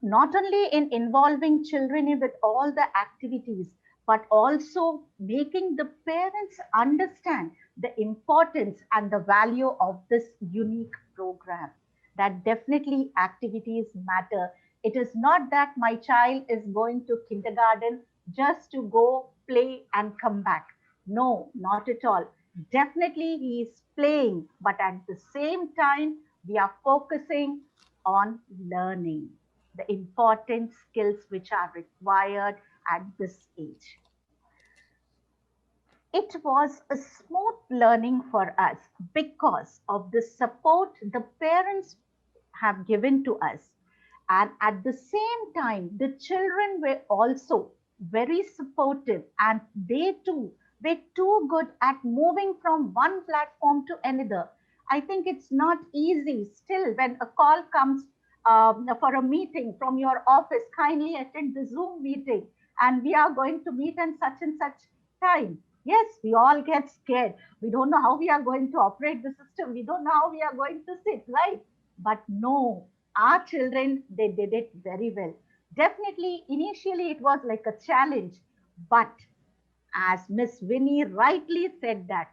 Speaker 5: not only in involving children in with all the activities, but also making the parents understand the importance and the value of this unique program. That definitely activities matter. It is not that my child is going to kindergarten just to go play and come back. No, not at all. Definitely he is playing, but at the same time, we are focusing on learning the important skills which are required at this age. It was a smooth learning for us because of the support the parents have given to us. And at the same time, the children were also very supportive, and they too were too good at moving from one platform to another. I think it's not easy still when a call comes for a meeting from your office, kindly attend the Zoom meeting, and we are going to meet in such and such time. Yes, we all get scared. We don't know how we are going to operate the system. We don't know how we are going to sit, right? But no, our children, they did it very well. Definitely, initially it was like a challenge, but as Miss Winnie rightly said that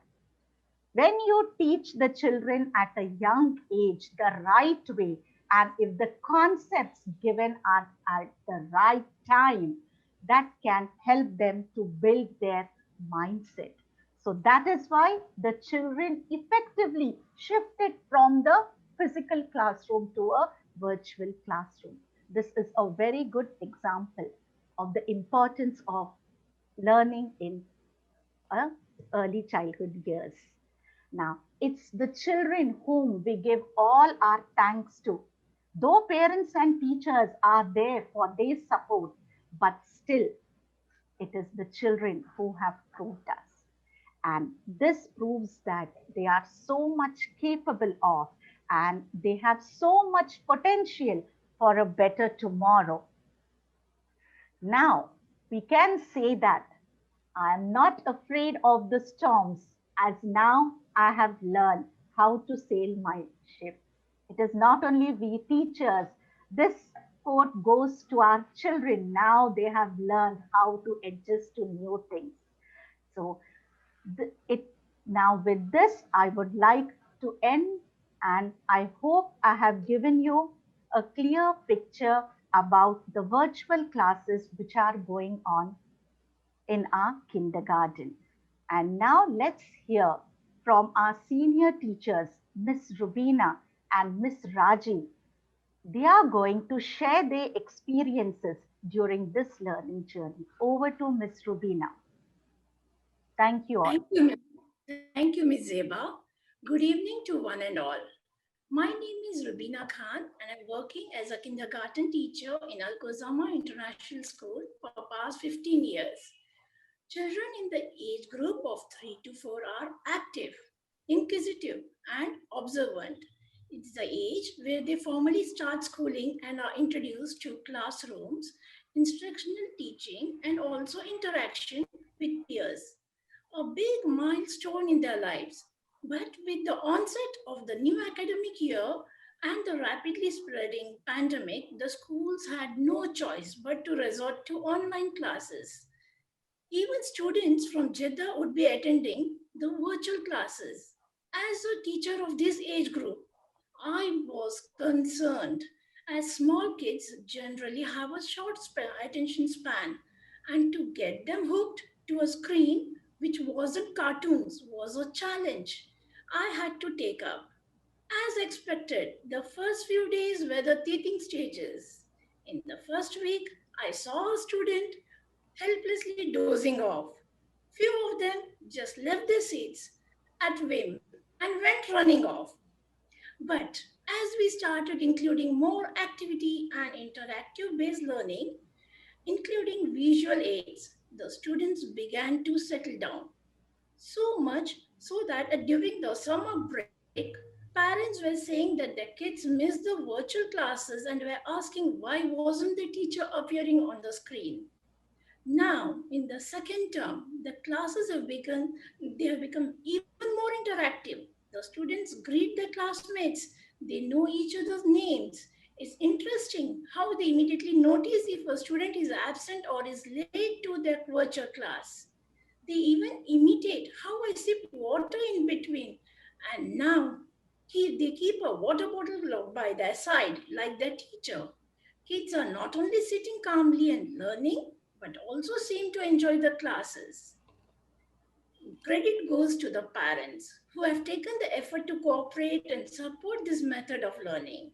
Speaker 5: when you teach the children at a young age the right way, and if the concepts given are at the right time, that can help them to build their mindset. So that is why the children effectively shifted from the physical classroom to a virtual classroom. This is a very good example of the importance of learning in early childhood years. Now, it's the children whom we give all our thanks to. Though parents and teachers are there for their support, but still, it is the children who have proved us. And this proves that they are so much capable of, and they have so much potential for a better tomorrow. Now, we can say that I am not afraid of the storms, as now I have learned how to sail my ship. It is not only we teachers, this quote goes to our children. Now they have learned how to adjust to new things. So, it now with this, I would like to end, and I hope I have given you a clear picture about the virtual classes which are going on in our kindergarten. And now let's hear from our senior teachers, Miss Rubina and Miss Raji. They are going to share their experiences during this learning journey. Over to Miss Rubina. Thank you all.
Speaker 6: Thank you, Ms. Zeba. Good evening to one and all. My name is Rubina Khan, and I'm working as a kindergarten teacher in Alkhozama International School for past 15 years. Children in the age group of 3 to 4 are active, inquisitive, and observant. It's the age where they formally start schooling and are introduced to classrooms, instructional teaching, and also interaction with peers. A big milestone in their lives. But with the onset of the new academic year and the rapidly spreading pandemic, the schools had no choice but to resort to online classes. Even students from Jeddah would be attending the virtual classes. As a teacher of this age group, I was concerned as small kids generally have a short attention span, and to get them hooked to a screen which wasn't cartoons was a challenge I had to take up. As expected, the first few days were the teething stages. In the first week, I saw a student helplessly dozing off. Few of them just left their seats at whim and went running off. But as we started including more activity and interactive based learning, including visual aids, the students began to settle down. So much so that during the summer break, parents were saying that their kids missed the virtual classes and were asking why wasn't the teacher appearing on the screen. Now, in the second term, the classes they have become even more interactive. The students greet their classmates, they know each other's names. It's interesting how they immediately notice if a student is absent or is late to their virtual class. They even imitate how I sip water in between. And now they keep a water bottle by their side like their teacher. Kids are not only sitting calmly and learning, but also seem to enjoy the classes. Credit goes to the parents who have taken the effort to cooperate and support this method of learning.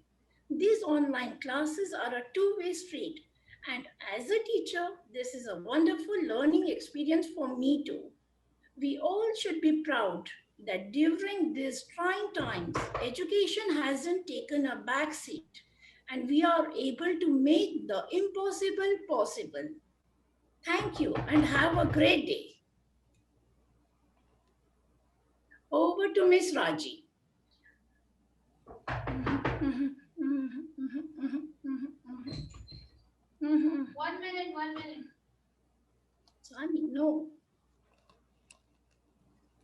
Speaker 6: These online classes are a two-way street, and as a teacher, this is a wonderful learning experience for me too. We all should be proud that during these trying times, education hasn't taken a backseat and we are able to make the impossible possible. Thank you and have a great day. Over to Miss Raji. 1 minute, 1 minute. Sani, no.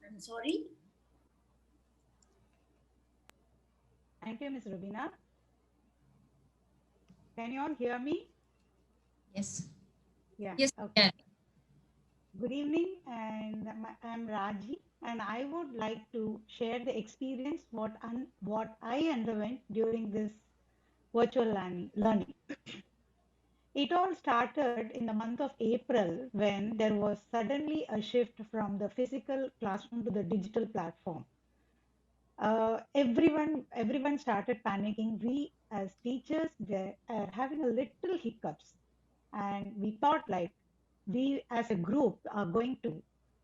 Speaker 6: I'm sorry.
Speaker 7: Thank you, Ms. Rubina. Can you all hear me?
Speaker 4: Yes.
Speaker 7: Yeah.
Speaker 4: Yes,
Speaker 7: Okay. Good evening, and I'm Raji, and I would like to share the experience what I underwent during this virtual learning. It all started in the month of April when there was suddenly a shift from the physical classroom to the digital platform. Everyone started panicking. We as teachers were having a little hiccups, and we thought like we as a group are going to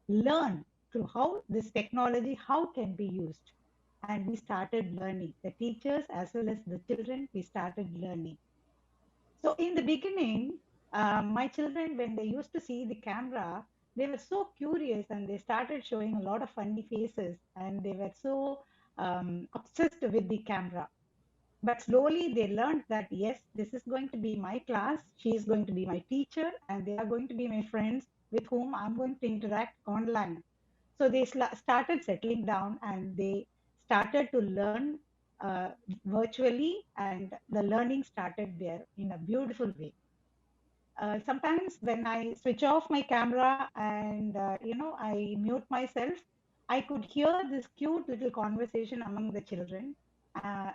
Speaker 7: learn through how this technology how can be used, and we started learning. The teachers as well as the children, we started learning. So in the beginning, my children, when they used to see the camera, they were so curious and they started showing a lot of funny faces and they were so obsessed with the camera. But slowly they learned that yes, this is going to be my class, she is going to be my teacher, and they are going to be my friends with whom I'm going to interact online. So they started settling down and they started to learn uh, virtually, and the learning started there in a beautiful way. Sometimes when I switch off my camera and I mute myself, I could hear this cute little conversation among the children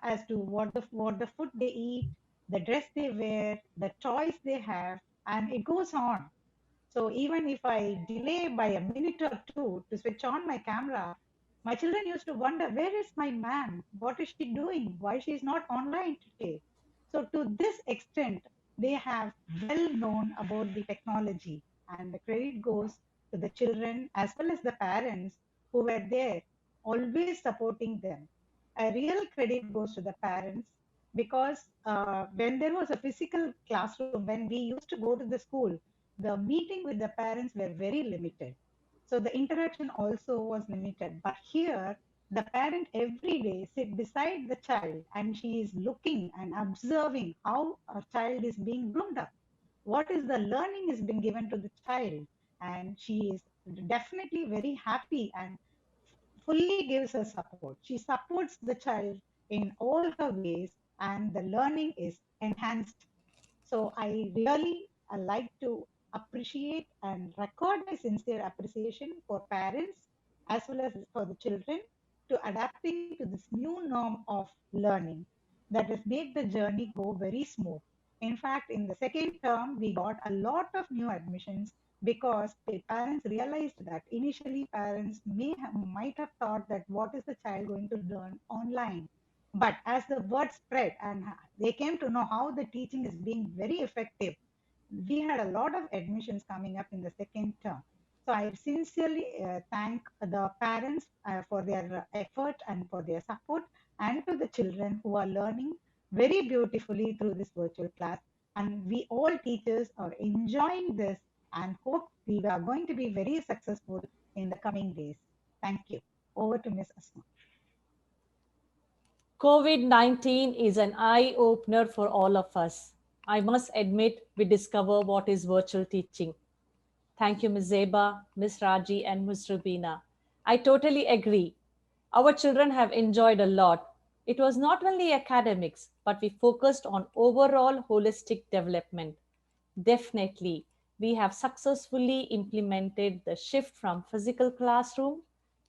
Speaker 7: as to what the food they eat, the dress they wear, the toys they have, and it goes on. So even if I delay by a minute or two to switch on my camera, my children used to wonder, where is my ma'am? What is she doing? Why she is not online today? So to this extent, they have well known about the technology, and the credit goes to the children as well as the parents who were there, always supporting them. A real credit goes to the parents because when there was a physical classroom, when we used to go to the school, the meeting with the parents were very limited. So the interaction also was limited. But here, the parent every day sit beside the child and she is looking and observing how a child is being groomed up. What is the learning is being given to the child, and she is definitely very happy and fully gives her support. She supports the child in all her ways, and the learning is enhanced. So I really like to appreciate and record my sincere appreciation for parents as well as for the children to adapting to this new norm of learning that has made the journey go very smooth. In fact, in the second term, we got a lot of new admissions because the parents realized that initially parents might have thought that what is the child going to learn online. But as the word spread and they came to know how the teaching is being very effective, we had a lot of admissions coming up in the second term. So I sincerely thank the parents for their effort and for their support, and to the children who are learning very beautifully through this virtual class. And we all teachers are enjoying this and hope we are going to be very successful in the coming days. Thank you. Over to Ms. Asma.
Speaker 1: COVID 19 is an eye opener for all of us. I must admit, we discover what is virtual teaching. Thank you, Ms. Zeba, Ms. Raji, and Ms. Rubina. I totally agree. Our children have enjoyed a lot. It was not only academics, but we focused on overall holistic development. Definitely, we have successfully implemented the shift from physical classroom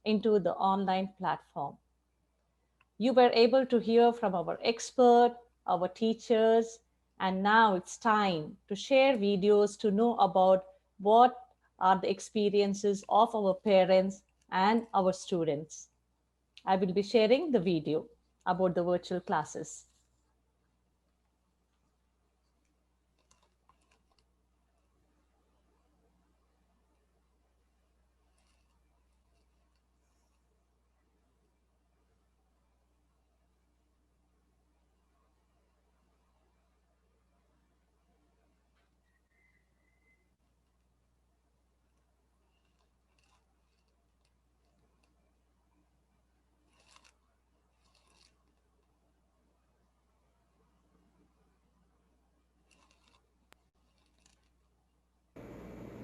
Speaker 1: into the online platform. You were able to hear from our expert, our teachers, and now it's time to share videos to know about what are the experiences of our parents and our students. I will be sharing the video about the virtual classes.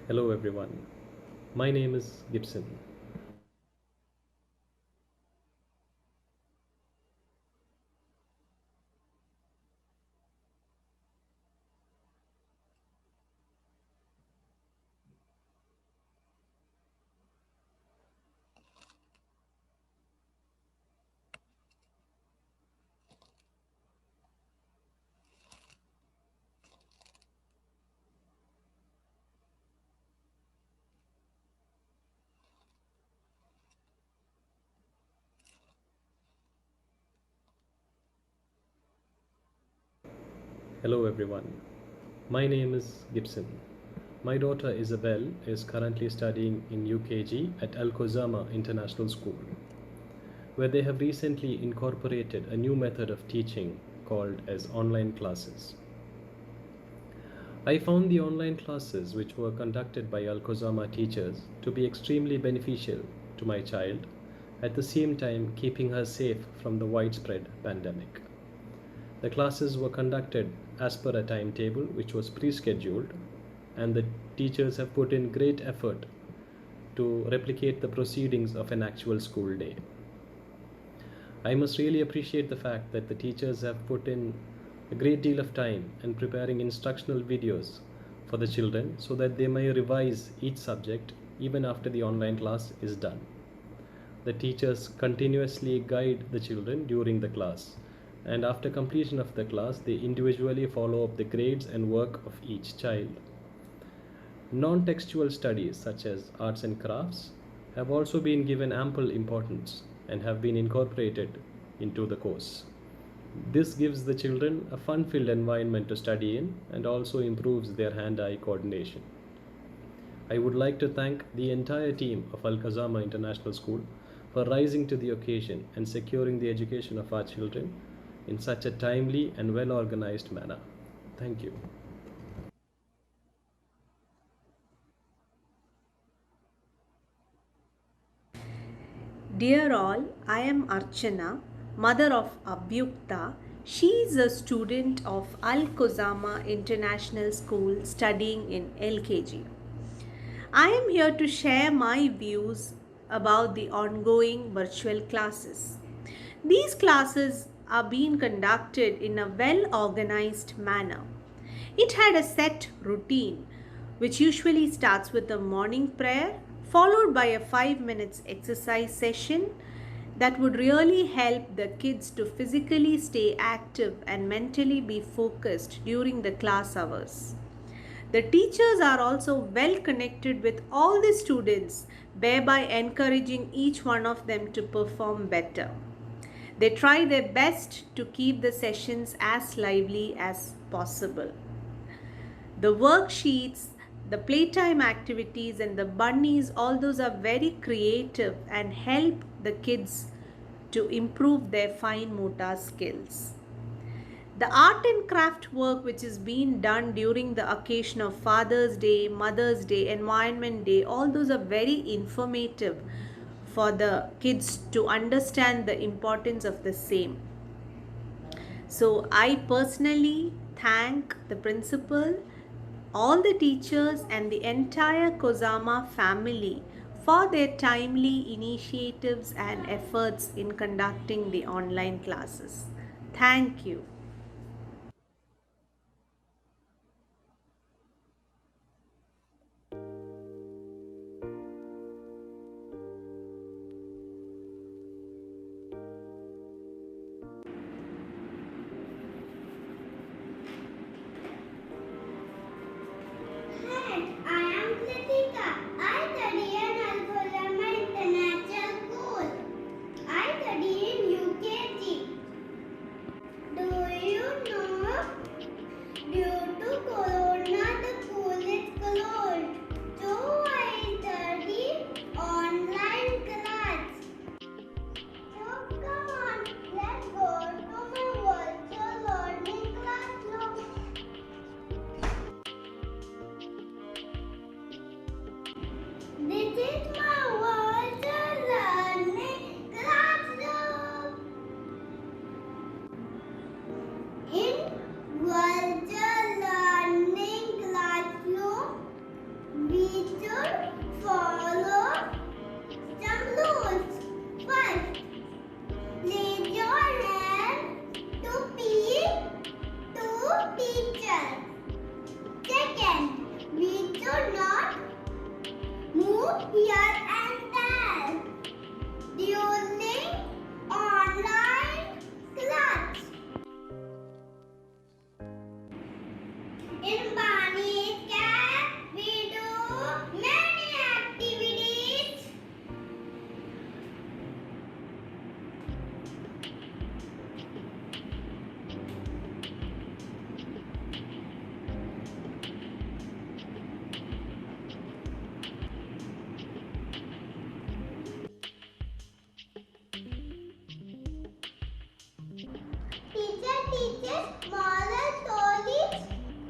Speaker 8: Hello everyone. My name is Gibson. Hello everyone. My name is Gibson. My daughter Isabel is currently studying in UKG at Alkhozama International School, where they have recently incorporated a new method of teaching called as online classes. I found the online classes which were conducted by Alkhozama teachers to be extremely beneficial to my child, at the same time keeping her safe from the widespread pandemic. The classes were conducted as per a timetable which was pre-scheduled, and the teachers have put in great effort to replicate the proceedings of an actual school day. I must really appreciate the fact that the teachers have put in a great deal of time in preparing instructional videos for the children so that they may revise each subject even after the online class is done. The teachers continuously guide the children during the class, and after completion of the class, they individually follow up the grades and work of each child. Non-textual studies such as arts and crafts have also been given ample importance and have been incorporated into the course. This gives the children a fun-filled environment to study in and also improves their hand-eye coordination. I would like to thank the entire team of Alkhozama International School for rising to the occasion and securing the education of our children in such a timely and well-organized manner. Thank you.
Speaker 9: Dear all, I am Archana, mother of Abhyukta. She is a student of Alkhozama International School studying in LKG. I am here to share my views about the ongoing virtual classes. These classes are being conducted in a well organized manner. It had a set routine, which usually starts with a morning prayer, followed by a 5 minutes exercise session that would really help the kids to physically stay active and mentally be focused during the class hours. The teachers are also well connected with all the students, thereby encouraging each one of them to perform better. They try their best to keep the sessions as lively as possible. The worksheets, the playtime activities, and the bunnies, all those are very creative and help the kids to improve their fine motor skills. The art and craft work which is being done during the occasion of Father's Day, Mother's Day, Environment Day, all those are very informative for the kids to understand the importance of the same. So I personally thank the principal, all the teachers and the entire Kozama family for their timely initiatives and efforts in conducting the online classes. Thank you.
Speaker 10: Hi, I am Kritika. I study in Alkhozama International School. I study in UKG. Do teaches moral stories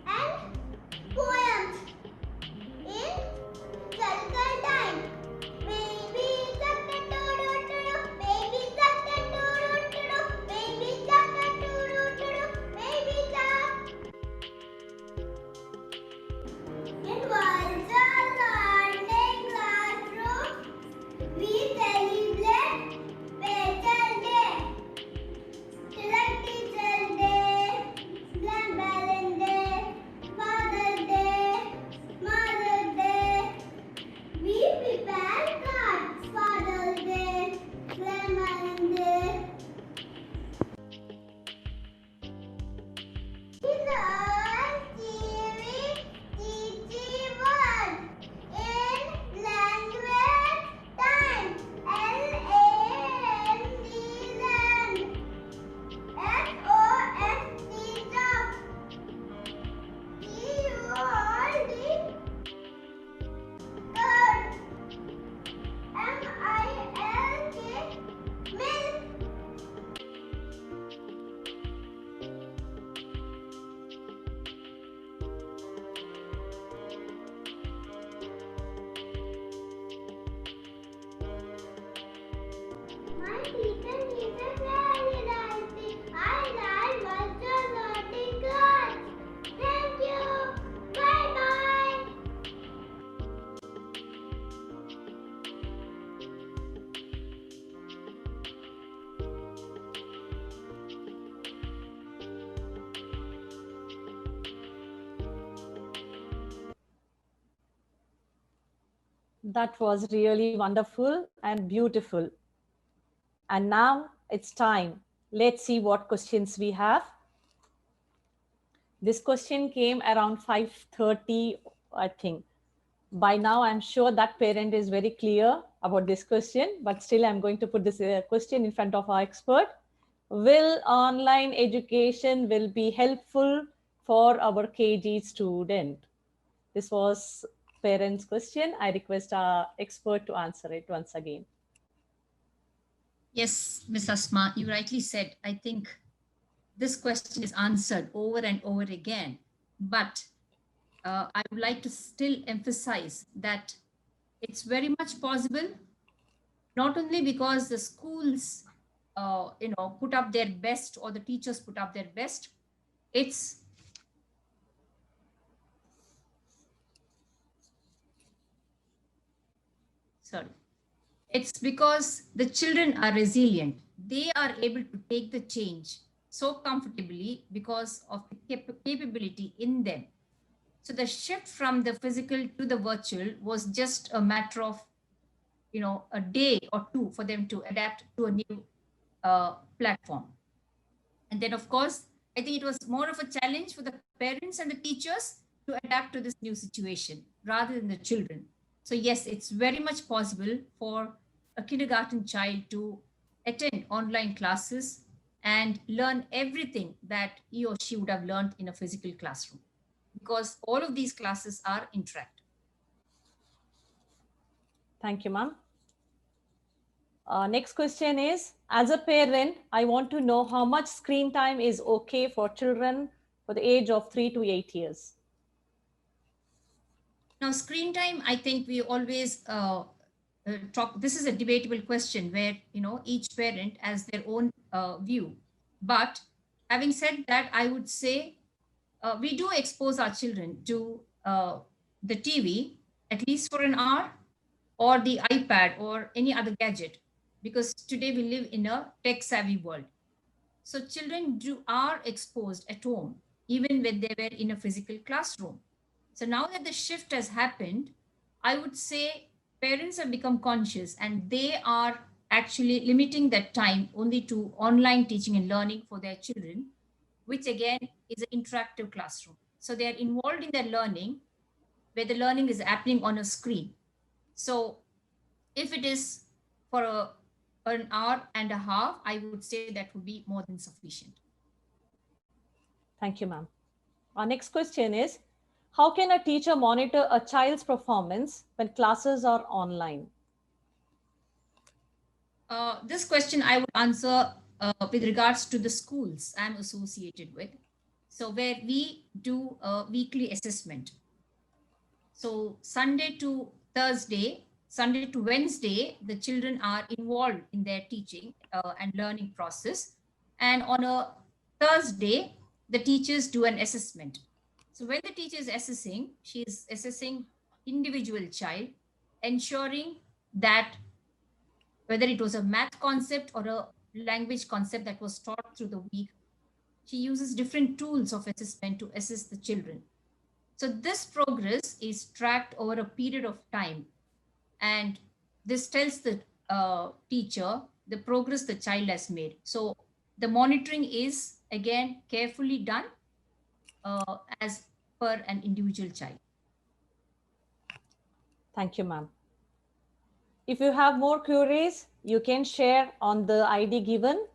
Speaker 10: and poems in circle time. Baby shark do do do do, baby shark do do do do, baby shark do do do do, baby shark. In Valsa learning classroom, we celebrate Teacher Day, Select Teacher Day, Grandparent Day, Father's Day, Mother's Day. We prepare cards, Father's Day, Grandparent Day. We learn TV, TT word in language time. LAND land. SOST stop. TURD third. MILK milk. My teacher is a very nice thing. I like virtual learning class. Thank you. Bye bye.
Speaker 1: That was really wonderful and beautiful. And now it's time. Let's see what questions we have. This question came around 5:30, I think. By now, I'm sure that parent is very clear about this question, but still I'm going to put this question in front of our expert. Will online education will be helpful for our KG student? This was parent's question. I request our expert to answer it once again.
Speaker 4: Yes, Ms. Asma, you rightly said, I think this question is answered over and over again, but I would like to still emphasize that it's very much possible, not only because the schools, put up their best or the teachers put up their best, it's because the children are resilient. They are able to take the change so comfortably because of the capability in them. So the shift from the physical to the virtual was just a matter of, a day or two for them to adapt to a new platform. And then, of course, I think it was more of a challenge for the parents and the teachers to adapt to this new situation rather than the children. So yes, it's very much possible for a kindergarten child to attend online classes and learn everything that he or she would have learned in a physical classroom, because all of these classes are interactive.
Speaker 1: Thank you, ma'am. Next question is, as a parent, I want to know how much screen time is okay for children for the age of 3 to 8 years.
Speaker 4: Now, screen time, I think we always talk, this is a debatable question where, each parent has their own view. But having said that, I would say we do expose our children to the TV at least for an hour, or the iPad or any other gadget, because today we live in a tech savvy world. So children are exposed at home, even when they were in a physical classroom. So now that the shift has happened, I would say parents have become conscious and they are actually limiting that time only to online teaching and learning for their children, which again is an interactive classroom. So they are involved in their learning where the learning is happening on a screen. So if it is for an hour and a half, I would say that would be more than sufficient.
Speaker 1: Thank you, ma'am. Our next question is, how can a teacher monitor a child's performance when classes are online?
Speaker 4: This question I would answer with regards to the schools I'm associated with. So where we do a weekly assessment. So Sunday to Wednesday, the children are involved in their teaching and learning process. And on a Thursday, the teachers do an assessment. So when the teacher is assessing, she is assessing individual child, ensuring that whether it was a math concept or a language concept that was taught through the week, she uses different tools of assessment to assess the children. So this progress is tracked over a period of time, and this tells the teacher the progress the child has made. So the monitoring is again carefully done as per an individual child.
Speaker 1: Thank you, ma'am. If you have more queries, you can share on the ID given.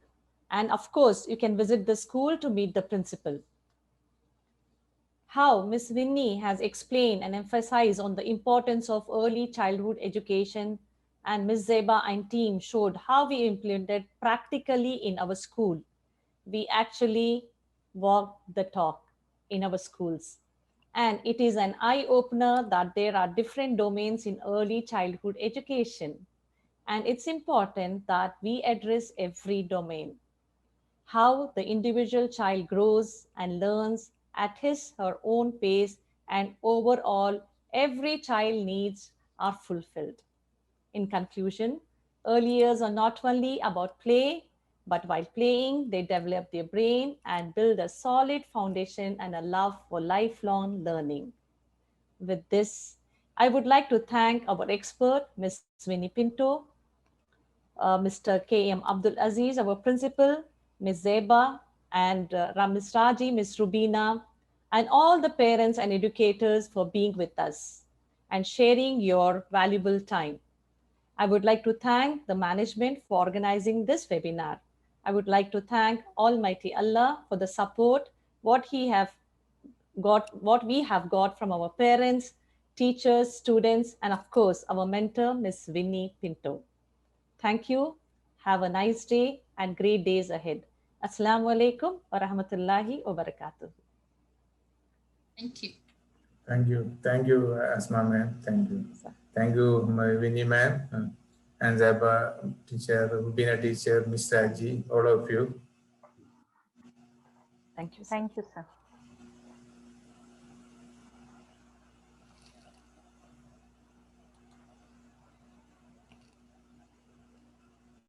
Speaker 1: And of course, you can visit the school to meet the principal. How Miss Winnie has explained and emphasized on the importance of early childhood education, and Miss Zeba and team showed how we implemented practically in our school. We actually walk the talk in our schools. And it is an eye-opener that there are different domains in early childhood education. And it's important that we address every domain. How the individual child grows and learns at his or her own pace, and overall, every child needs are fulfilled. In conclusion, early years are not only about play, but while playing, they develop their brain and build a solid foundation and a love for lifelong learning. With this, I would like to thank our expert, Ms. Winnie Pinto, Mr. K.M. Abdul Aziz, our principal, Ms. Zeba, and Ms. Raji, Ms. Rubina, and all the parents and educators for being with us and sharing your valuable time. I would like to thank the management for organizing this webinar. I would like to thank Almighty Allah for the support what we have got from our parents, teachers, students, and of course our mentor, Ms. Winnie Pinto. Thank you. Have a nice day and great days ahead. Assalamu alaikum wa rahmatullahi wa barakatuh.
Speaker 4: Thank you.
Speaker 3: Thank you. Thank you, Asma ma'am. Thank you. Thank you, my Winnie ma'am, and Zaba teacher, Rubina teacher, Mr. Raji, all of you.
Speaker 1: Thank you, sir.
Speaker 5: Thank you, sir.